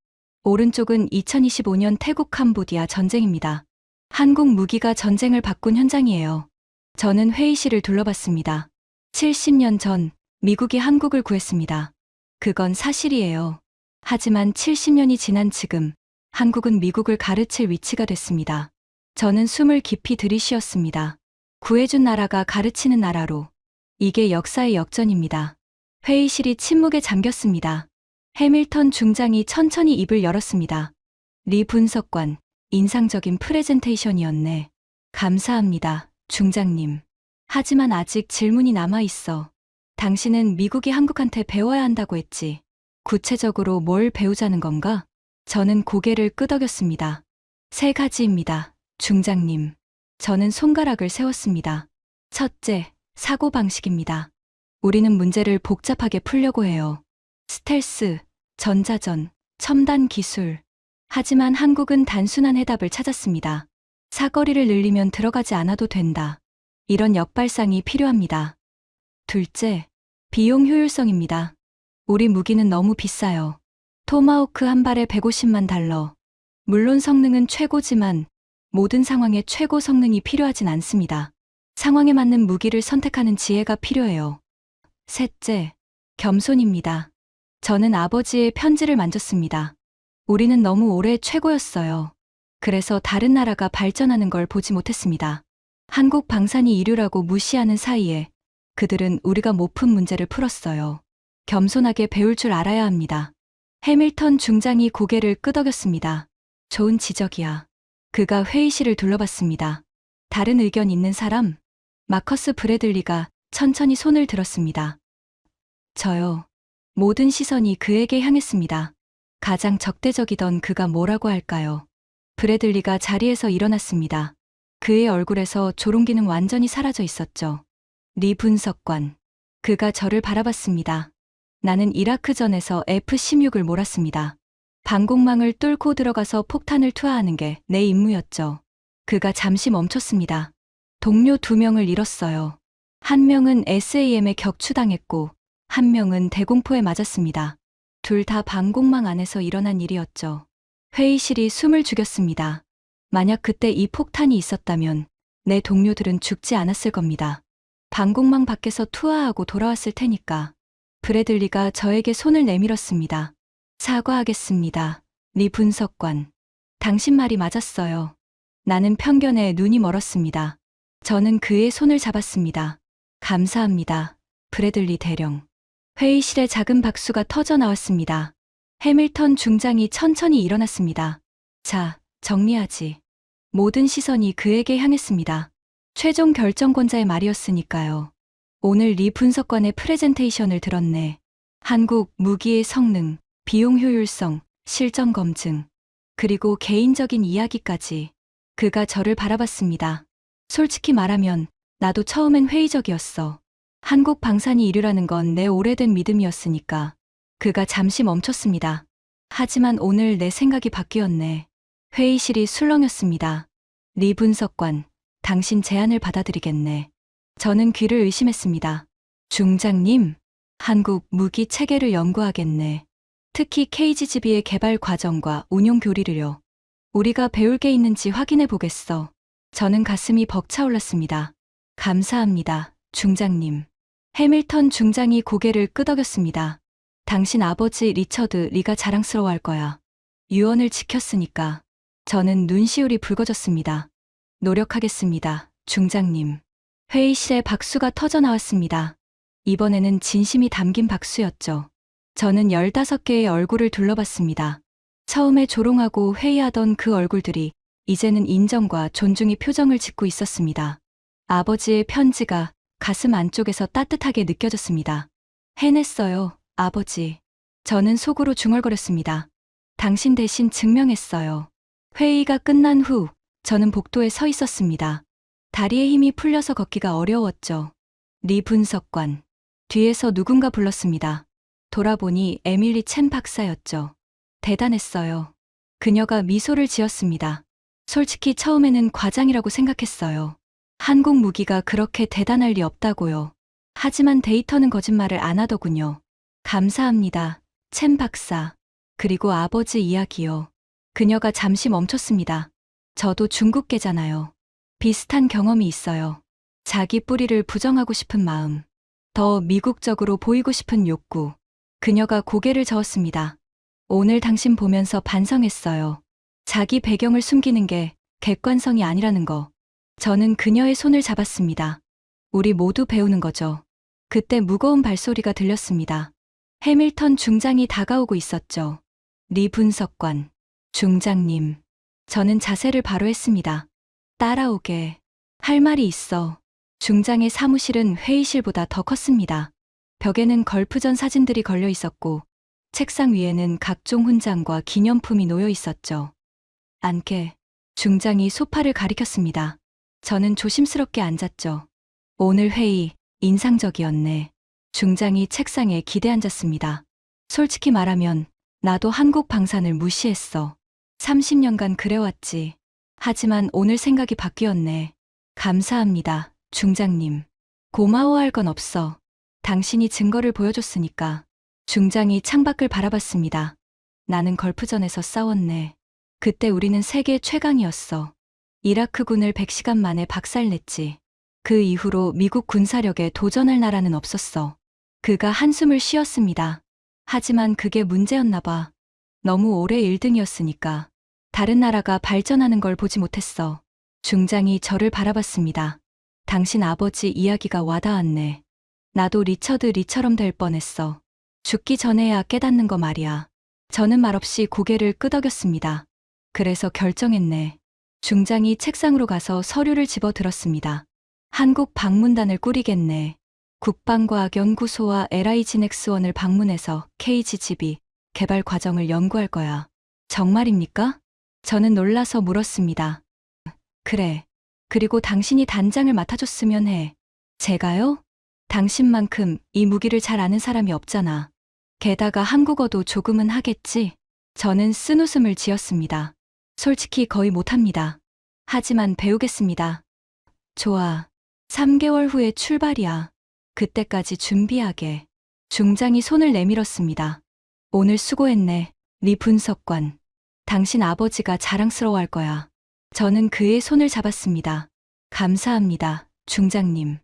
오른쪽은 2025년 태국 캄보디아 전쟁입니다. 한국 무기가 전쟁을 바꾼 현장이에요. 저는 회의실을 둘러봤습니다. 70년 전 미국이 한국을 구했습니다. 그건 사실이에요. 하지만 70년이 지난 지금 한국은 미국을 가르칠 위치가 됐습니다. 저는 숨을 깊이 들이쉬었습니다. 구해준 나라가 가르치는 나라로. 이게 역사의 역전입니다. 회의실이 침묵에 잠겼습니다. 해밀턴 중장이 천천히 입을 열었습니다. 리 분석관, 인상적인 프레젠테이션이었네. 감사합니다, 중장님. 하지만 아직 질문이 남아있어. 당신은 미국이 한국한테 배워야 한다고 했지. 구체적으로 뭘 배우자는 건가? 저는 고개를 끄덕였습니다. 3가지입니다, 중장님. 저는 손가락을 세웠습니다. 첫째, 사고방식입니다. 우리는 문제를 복잡하게 풀려고 해요. 스텔스, 전자전, 첨단 기술. 하지만 한국은 단순한 해답을 찾았습니다. 사거리를 늘리면 들어가지 않아도 된다. 이런 역발상이 필요합니다. 둘째, 비용 효율성입니다. 우리 무기는 너무 비싸요. 토마호크 한 발에 150만 달러. 물론 성능은 최고지만 모든 상황에 최고 성능이 필요하진 않습니다. 상황에 맞는 무기를 선택하는 지혜가 필요해요. 셋째, 겸손입니다. 저는 아버지의 편지를 만졌습니다. 우리는 너무 오래 최고였어요. 그래서 다른 나라가 발전하는 걸 보지 못했습니다. 한국 방산이 이류라고 무시하는 사이에 그들은 우리가 못 푼 문제를 풀었어요. 겸손하게 배울 줄 알아야 합니다. 해밀턴 중장이 고개를 끄덕였습니다. 좋은 지적이야. 그가 회의실을 둘러봤습니다. 다른 의견 있는 사람? 마커스 브래들리가 천천히 손을 들었습니다. 저요. 모든 시선이 그에게 향했습니다. 가장 적대적이던 그가 뭐라고 할까요? 브래들리가 자리에서 일어났습니다. 그의 얼굴에서 조롱기는 완전히 사라져 있었죠. 리 분석관. 그가 저를 바라봤습니다. 나는 이라크전에서 F-16을 몰았습니다. 방공망을 뚫고 들어가서 폭탄을 투하하는 게 내 임무였죠. 그가 잠시 멈췄습니다. 동료 2명을 잃었어요. 한 명은 SAM에 격추당했고 한 명은 대공포에 맞았습니다. 둘 다 방공망 안에서 일어난 일이었죠. 회의실이 숨을 죽였습니다. 만약 그때 이 폭탄이 있었다면 내 동료들은 죽지 않았을 겁니다. 방공망 밖에서 투하하고 돌아왔을 테니까. 브래들리가 저에게 손을 내밀었습니다. 사과하겠습니다. 리 분석관. 당신 말이 맞았어요. 나는 편견에 눈이 멀었습니다. 저는 그의 손을 잡았습니다. 감사합니다. 브래들리 대령. 회의실에 작은 박수가 터져 나왔습니다. 해밀턴 중장이 천천히 일어났습니다. 자, 정리하지. 모든 시선이 그에게 향했습니다. 최종 결정권자의 말이었으니까요. 오늘 리 분석관의 프레젠테이션을 들었네. 한국 무기의 성능, 비용 효율성, 실전 검증, 그리고 개인적인 이야기까지. 그가 저를 바라봤습니다. 솔직히 말하면 나도 처음엔 회의적이었어. 한국 방산이 이류라는 건 내 오래된 믿음이었으니까. 그가 잠시 멈췄습니다. 하지만 오늘 내 생각이 바뀌었네. 회의실이 술렁였습니다. 리 분석관, 당신 제안을 받아들이겠네. 저는 귀를 의심했습니다. 중장님, 한국 무기 체계를 연구하겠네. 특히 KGGB의 개발 과정과 운용 교리를요. 우리가 배울 게 있는지 확인해 보겠어. 저는 가슴이 벅차올랐습니다. 감사합니다, 중장님. 해밀턴 중장이 고개를 끄덕였습니다. 당신 아버지 리처드 리가 자랑스러워할 거야. 유언을 지켰으니까. 저는 눈시울이 붉어졌습니다. 노력하겠습니다, 중장님. 회의실에 박수가 터져 나왔습니다. 이번에는 진심이 담긴 박수였죠. 저는 15개의 얼굴을 둘러봤습니다. 처음에 조롱하고 회의하던 그 얼굴들이 이제는 인정과 존중의 표정을 짓고 있었습니다. 아버지의 편지가 가슴 안쪽에서 따뜻하게 느껴졌습니다. 해냈어요, 아버지. 저는 속으로 중얼거렸습니다. 당신 대신 증명했어요. 회의가 끝난 후 저는 복도에 서 있었습니다. 다리에 힘이 풀려서 걷기가 어려웠죠. 리 분석관. 뒤에서 누군가 불렀습니다. 돌아보니 에밀리 첸 박사였죠. 대단했어요. 그녀가 미소를 지었습니다. 솔직히 처음에는 과장이라고 생각했어요. 한국 무기가 그렇게 대단할 리 없다고요. 하지만 데이터는 거짓말을 안 하더군요. 감사합니다, 첸 박사. 그리고 아버지 이야기요. 그녀가 잠시 멈췄습니다. 저도 중국계잖아요. 비슷한 경험이 있어요. 자기 뿌리를 부정하고 싶은 마음. 더 미국적으로 보이고 싶은 욕구. 그녀가 고개를 저었습니다. 오늘 당신 보면서 반성했어요. 자기 배경을 숨기는 게 객관성이 아니라는 거. 저는 그녀의 손을 잡았습니다. 우리 모두 배우는 거죠. 그때 무거운 발소리가 들렸습니다. 해밀턴 중장이 다가오고 있었죠. 리 분석관. 중장님. 저는 자세를 바로 했습니다. 따라오게. 할 말이 있어. 중장의 사무실은 회의실보다 더 컸습니다. 벽에는 걸프전 사진들이 걸려 있었고 책상 위에는 각종 훈장과 기념품이 놓여 있었죠. 앉게. 중장이 소파를 가리켰습니다. 저는 조심스럽게 앉았죠. 오늘 회의 인상적이었네. 중장이 책상에 기대 앉았습니다. 솔직히 말하면 나도 한국 방산을 무시했어. 30년간 그래왔지. 하지만 오늘 생각이 바뀌었네. 감사합니다, 중장님. 고마워할 건 없어. 당신이 증거를 보여줬으니까. 중장이 창밖을 바라봤습니다. 나는 걸프전에서 싸웠네. 그때 우리는 세계 최강이었어. 이라크군을 100시간 만에 박살냈지. 그 이후로 미국 군사력에 도전할 나라는 없었어. 그가 한숨을 쉬었습니다. 하지만 그게 문제였나 봐. 너무 오래 1등이었으니까. 다른 나라가 발전하는 걸 보지 못했어. 중장이 저를 바라봤습니다. 당신 아버지 이야기가 와닿았네. 나도 리처드 리처럼 될 뻔했어. 죽기 전에야 깨닫는 거 말이야. 저는 말없이 고개를 끄덕였습니다. 그래서 결정했네. 중장이 책상으로 가서 서류를 집어 들었습니다. 한국 방문단을 꾸리겠네. 국방과학연구소와 LIG넥스원을 방문해서 KGGB 개발 과정을 연구할 거야. 정말입니까? 저는 놀라서 물었습니다. 그래. 그리고 당신이 단장을 맡아줬으면 해. 제가요? 당신만큼 이 무기를 잘 아는 사람이 없잖아. 게다가 한국어도 조금은 하겠지? 저는 쓴웃음을 지었습니다. 솔직히 거의 못합니다. 하지만 배우겠습니다. 좋아. 3개월 후에 출발이야. 그때까지 준비하게. 중장이 손을 내밀었습니다. 오늘 수고했네, 리 분석관. 당신 아버지가 자랑스러워할 거야. 저는 그의 손을 잡았습니다. 감사합니다, 중장님.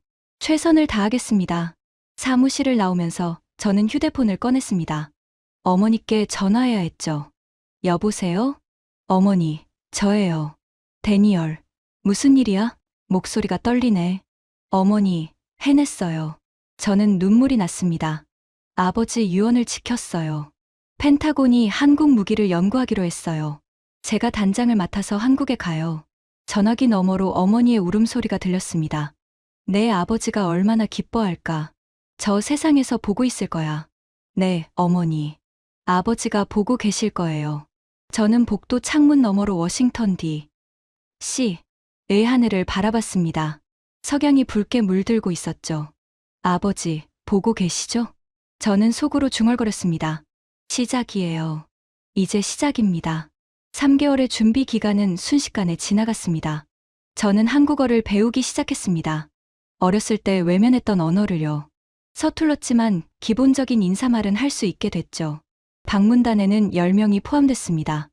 최선을 다하겠습니다. 사무실을 나오면서 저는 휴대폰을 꺼냈습니다. 어머니께 전화해야 했죠. 여보세요? 어머니, 저예요. 데니얼. 무슨 일이야? 목소리가 떨리네. 어머니, 해냈어요. 저는 눈물이 났습니다. 아버지 유언을 지켰어요. 펜타곤이 한국 무기를 연구하기로 했어요. 제가 단장을 맡아서 한국에 가요. 전화기 너머로 어머니의 울음소리가 들렸습니다. 내 아버지가 얼마나 기뻐할까. 저 세상에서 보고 있을 거야. 네, 어머니. 아버지가 보고 계실 거예요. 저는 복도 창문 너머로 워싱턴 D.C.의 하늘을 바라봤습니다. 석양이 붉게 물들고 있었죠. 아버지, 보고 계시죠? 저는 속으로 중얼거렸습니다. 시작이에요. 이제 시작입니다. 3개월의 준비 기간은 순식간에 지나갔습니다. 저는 한국어를 배우기 시작했습니다. 어렸을 때 외면했던 언어를요. 서툴렀지만 기본적인 인사말은 할 수 있게 됐죠. 방문단에는 10명이 포함됐습니다.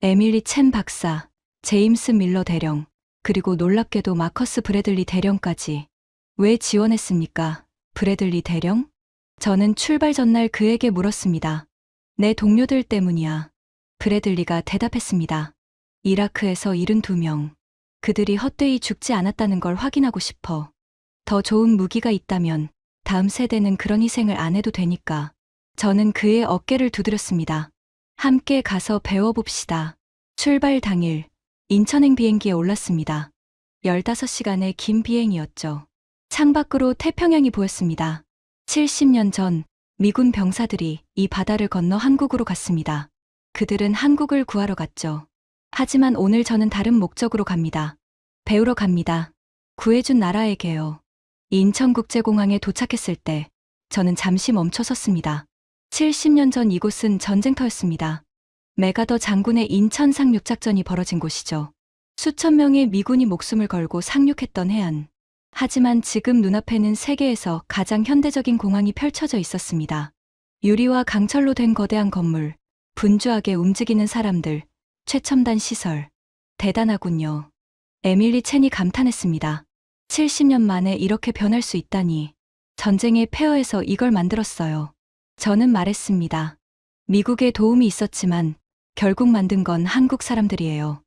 에밀리 첸 박사, 제임스 밀러 대령, 그리고 놀랍게도 마커스 브래들리 대령까지. 왜 지원했습니까? 브래들리 대령? 저는 출발 전날 그에게 물었습니다. 내 동료들 때문이야. 브래들리가 대답했습니다. 이라크에서 72명. 그들이 헛되이 죽지 않았다는 걸 확인하고 싶어. 더 좋은 무기가 있다면 다음 세대는 그런 희생을 안 해도 되니까. 저는 그의 어깨를 두드렸습니다. 함께 가서 배워봅시다. 출발 당일 인천행 비행기에 올랐습니다. 15시간의 긴 비행이었죠. 창밖으로 태평양이 보였습니다. 70년 전 미군 병사들이 이 바다를 건너 한국으로 갔습니다. 그들은 한국을 구하러 갔죠. 하지만 오늘 저는 다른 목적으로 갑니다. 배우러 갑니다. 구해준 나라에게요. 인천국제공항에 도착했을 때 저는 잠시 멈춰 섰습니다. 70년 전 이곳은 전쟁터였습니다. 메가더 장군의 인천 상륙작전이 벌어진 곳이죠. 수천 명의 미군이 목숨을 걸고 상륙했던 해안. 하지만 지금 눈앞에는 세계에서 가장 현대적인 공항이 펼쳐져 있었습니다. 유리와 강철로 된 거대한 건물, 분주하게 움직이는 사람들, 최첨단 시설. 대단하군요. 에밀리 첸이 감탄했습니다. 70년 만에 이렇게 변할 수 있다니. 전쟁의 폐허에서 이걸 만들었어요. 저는 말했습니다. 미국의 도움이 있었지만 결국 만든 건 한국 사람들이에요.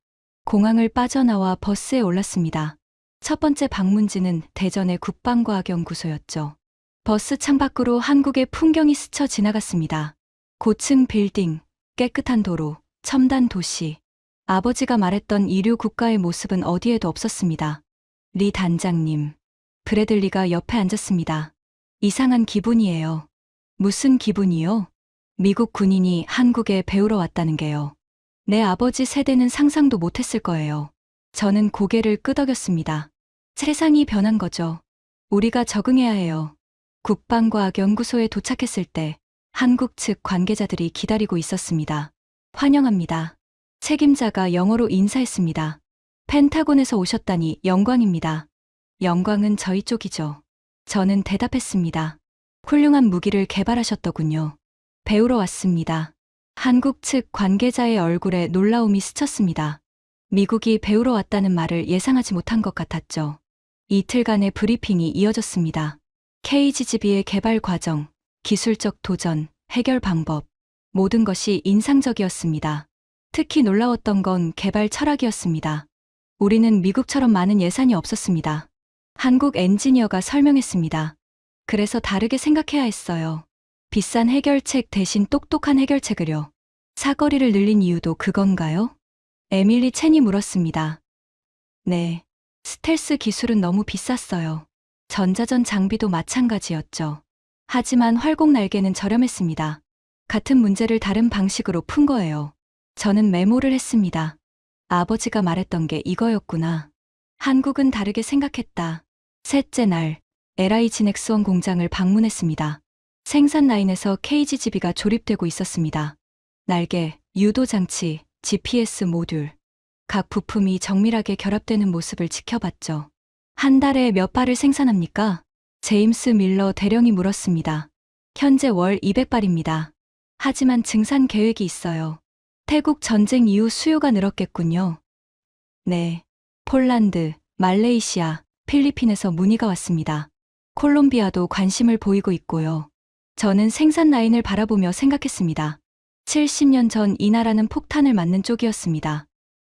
공항을 빠져나와 버스에 올랐습니다. 첫 번째 방문지는 대전의 국방과학연구소였죠. 버스 창밖으로 한국의 풍경이 스쳐 지나갔습니다. 고층 빌딩, 깨끗한 도로, 첨단 도시. 아버지가 말했던 이류 국가의 모습은 어디에도 없었습니다. 리 단장님. 브래들리가 옆에 앉았습니다. 이상한 기분이에요. 무슨 기분이요? 미국 군인이 한국에 배우러 왔다는 게요. 내 아버지 세대는 상상도 못했을 거예요. 저는 고개를 끄덕였습니다. 세상이 변한 거죠. 우리가 적응해야 해요. 국방과학연구소에 도착했을 때 한국 측 관계자들이 기다리고 있었습니다. 환영합니다. 책임자가 영어로 인사했습니다. 펜타곤에서 오셨다니 영광입니다. 영광은 저희 쪽이죠. 저는 대답했습니다. 훌륭한 무기를 개발하셨더군요. 배우러 왔습니다. 한국 측 관계자의 얼굴에 놀라움이 스쳤습니다. 미국이 배우러 왔다는 말을 예상하지 못한 것 같았죠. 이틀간의 브리핑이 이어졌습니다. KGB의 개발 과정, 기술적 도전, 해결 방법, 모든 것이 인상적이었습니다. 특히 놀라웠던 건 개발 철학이었습니다. 우리는 미국처럼 많은 예산이 없었습니다. 한국 엔지니어가 설명했습니다. 그래서 다르게 생각해야 했어요. 비싼 해결책 대신 똑똑한 해결책을요. 사거리를 늘린 이유도 그건가요? 에밀리 첸이 물었습니다. 네. 스텔스 기술은 너무 비쌌어요. 전자전 장비도 마찬가지였죠. 하지만 활공 날개는 저렴했습니다. 같은 문제를 다른 방식으로 푼 거예요. 저는 메모를 했습니다. 아버지가 말했던 게 이거였구나. 한국은 다르게 생각했다. 셋째 날, LIG 넥스원 공장을 방문했습니다. 생산 라인에서 KGB가 조립되고 있었습니다. 날개, 유도 장치, GPS 모듈. 각 부품이 정밀하게 결합되는 모습을 지켜봤죠. 한 달에 몇 발을 생산합니까? 제임스 밀러 대령이 물었습니다. 현재 월 200발입니다. 하지만 증산 계획이 있어요. 태국 전쟁 이후 수요가 늘었겠군요. 네. 폴란드, 말레이시아, 필리핀에서 문의가 왔습니다. 콜롬비아도 관심을 보이고 있고요. 저는 생산 라인을 바라보며 생각했습니다. 70년 전 이 나라는 폭탄을 맞는 쪽이었습니다.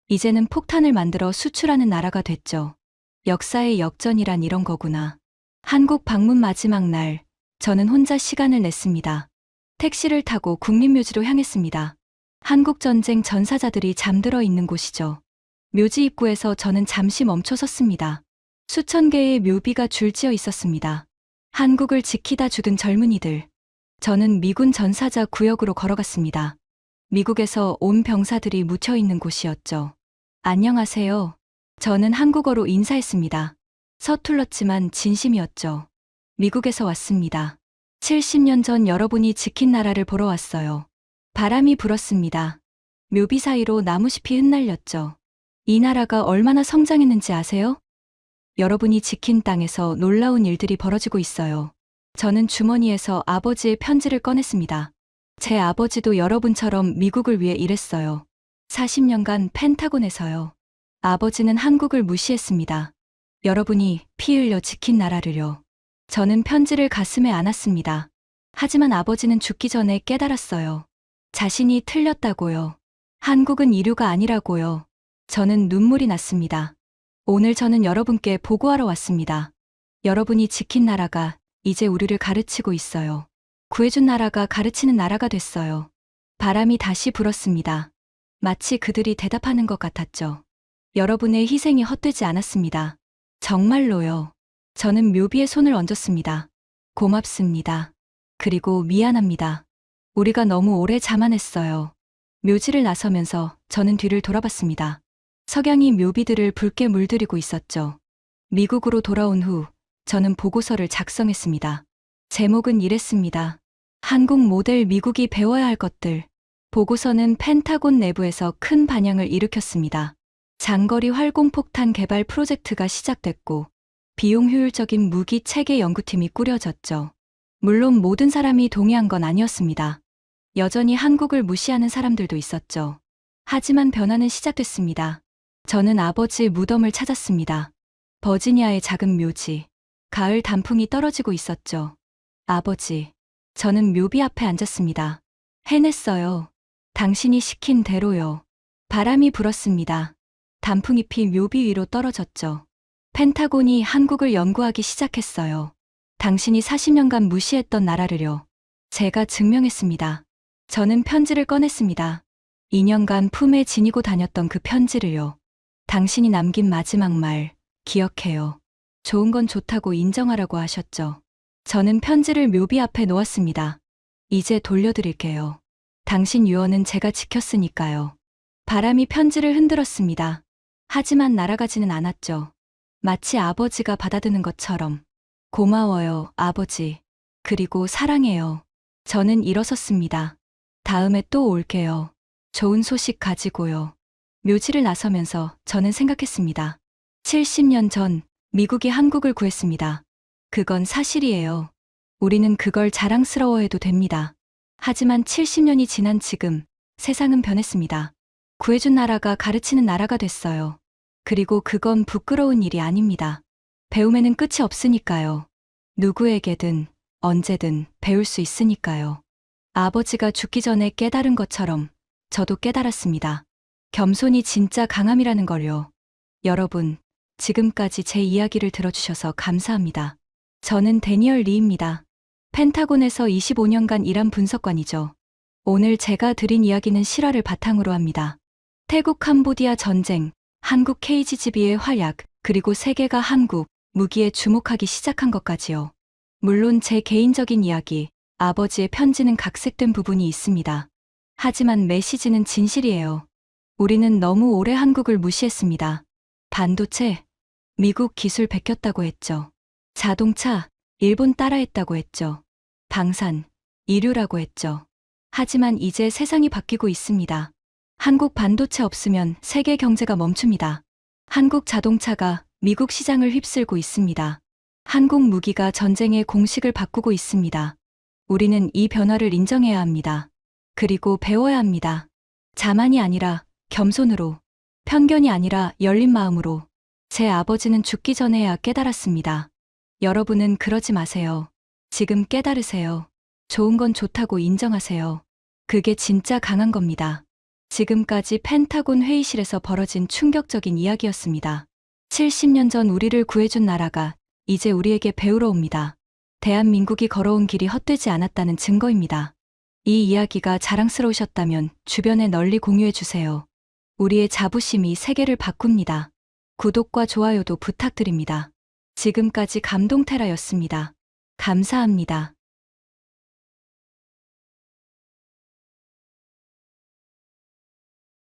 이제는 폭탄을 만들어 수출하는 나라가 됐죠. 역사의 역전이란 이런 거구나. 한국 방문 마지막 날, 저는 혼자 시간을 냈습니다. 택시를 타고 국립묘지로 향했습니다. 한국전쟁 전사자들이 잠들어 있는 곳이죠. 묘지 입구에서 저는 잠시 멈춰 섰습니다. 수천 개의 묘비가 줄지어 있었습니다. 한국을 지키다 죽은 젊은이들. 저는 미군 전사자 구역으로 걸어갔습니다. 미국에서 온 병사들이 묻혀 있는 곳이었죠. 안녕하세요. 저는 한국어로 인사했습니다. 서툴렀지만 진심이었죠. 미국에서 왔습니다. 70년 전 여러분이 지킨 나라를 보러 왔어요. 바람이 불었습니다. 묘비 사이로 나무숲이 흩날렸죠. 이 나라가 얼마나 성장했는지 아세요? 여러분이 지킨 땅에서 놀라운 일들이 벌어지고 있어요. 저는 주머니에서 아버지의 편지를 꺼냈습니다. 제 아버지도 여러분처럼 미국을 위해 일했어요. 40년간 펜타곤에서요. 아버지는 한국을 무시했습니다. 여러분이 피 흘려 지킨 나라를요. 저는 편지를 가슴에 안았습니다. 하지만 아버지는 죽기 전에 깨달았어요. 자신이 틀렸다고요. 한국은 이류가 아니라고요. 저는 눈물이 났습니다. 오늘 저는 여러분께 보고하러 왔습니다. 여러분이 지킨 나라가 이제 우리를 가르치고 있어요. 구해준 나라가 가르치는 나라가 됐어요. 바람이 다시 불었습니다. 마치 그들이 대답하는 것 같았죠. 여러분의 희생이 헛되지 않았습니다. 정말로요. 저는 묘비에 손을 얹었습니다. 고맙습니다. 그리고 미안합니다. 우리가 너무 오래 자만했어요. 묘지를 나서면서 저는 뒤를 돌아봤습니다. 석양이 묘비들을 붉게 물들이고 있었죠. 미국으로 돌아온 후 저는 보고서를 작성했습니다. 제목은 이랬습니다. 한국 모델 미국이 배워야 할 것들. 보고서는 펜타곤 내부에서 큰 반향을 일으켰습니다. 장거리 활공폭탄 개발 프로젝트가 시작됐고 비용 효율적인 무기 체계 연구팀이 꾸려졌죠. 물론 모든 사람이 동의한 건 아니었습니다. 여전히 한국을 무시하는 사람들도 있었죠. 하지만 변화는 시작됐습니다. 저는 아버지의 무덤을 찾았습니다. 버지니아의 작은 묘지. 가을 단풍이 떨어지고 있었죠. 아버지, 저는 묘비 앞에 앉았습니다. 해냈어요. 당신이 시킨 대로요. 바람이 불었습니다. 단풍잎이 묘비 위로 떨어졌죠. 펜타곤이 한국을 연구하기 시작했어요. 당신이 40년간 무시했던 나라를요. 제가 증명했습니다. 저는 편지를 꺼냈습니다. 2년간 품에 지니고 다녔던 그 편지를요. 당신이 남긴 마지막 말, 기억해요. 좋은 건 좋다고 인정하라고 하셨죠. 저는 편지를 묘비 앞에 놓았습니다. 이제 돌려드릴게요. 당신 유언은 제가 지켰으니까요. 바람이 편지를 흔들었습니다. 하지만 날아가지는 않았죠. 마치 아버지가 받아드는 것처럼. 고마워요, 아버지. 그리고 사랑해요. 저는 일어섰습니다. 다음에 또 올게요. 좋은 소식 가지고요. 묘지를 나서면서 저는 생각했습니다. 70년 전 미국이 한국을 구했습니다. 그건 사실이에요. 우리는 그걸 자랑스러워해도 됩니다. 하지만 70년이 지난 지금 세상은 변했습니다. 구해준 나라가 가르치는 나라가 됐어요. 그리고 그건 부끄러운 일이 아닙니다. 배움에는 끝이 없으니까요. 누구에게든 언제든 배울 수 있으니까요. 아버지가 죽기 전에 깨달은 것처럼 저도 깨달았습니다. 겸손이 진짜 강함이라는 걸요. 여러분, 지금까지 제 이야기를 들어주셔서 감사합니다. 저는 데니얼 리입니다. 펜타곤에서 25년간 일한 분석관이죠. 오늘 제가 드린 이야기는 실화를 바탕으로 합니다. 태국 캄보디아 전쟁, 한국 KGB의 활약, 그리고 세계가 한국 무기에 주목하기 시작한 것까지요. 물론 제 개인적인 이야기, 아버지의 편지는 각색된 부분이 있습니다. 하지만 메시지는 진실이에요. 우리는 너무 오래 한국을 무시했습니다. 반도체, 미국 기술 베꼈다고 했죠. 자동차, 일본 따라했다고 했죠. 방산, 이류라고 했죠. 하지만 이제 세상이 바뀌고 있습니다. 한국 반도체 없으면 세계 경제가 멈춥니다. 한국 자동차가 미국 시장을 휩쓸고 있습니다. 한국 무기가 전쟁의 공식을 바꾸고 있습니다. 우리는 이 변화를 인정해야 합니다. 그리고 배워야 합니다. 자만이 아니라 겸손으로, 편견이 아니라 열린 마음으로. 제 아버지는 죽기 전에야 깨달았습니다. 여러분은 그러지 마세요. 지금 깨달으세요. 좋은 건 좋다고 인정하세요. 그게 진짜 강한 겁니다. 지금까지 펜타곤 회의실에서 벌어진 충격적인 이야기였습니다. 70년 전 우리를 구해준 나라가 이제 우리에게 배우러 옵니다. 대한민국이 걸어온 길이 헛되지 않았다는 증거입니다. 이 이야기가 자랑스러우셨다면 주변에 널리 공유해 주세요. 우리의 자부심이 세계를 바꿉니다. 구독과 좋아요도 부탁드립니다. 지금까지 감동테라였습니다. 감사합니다.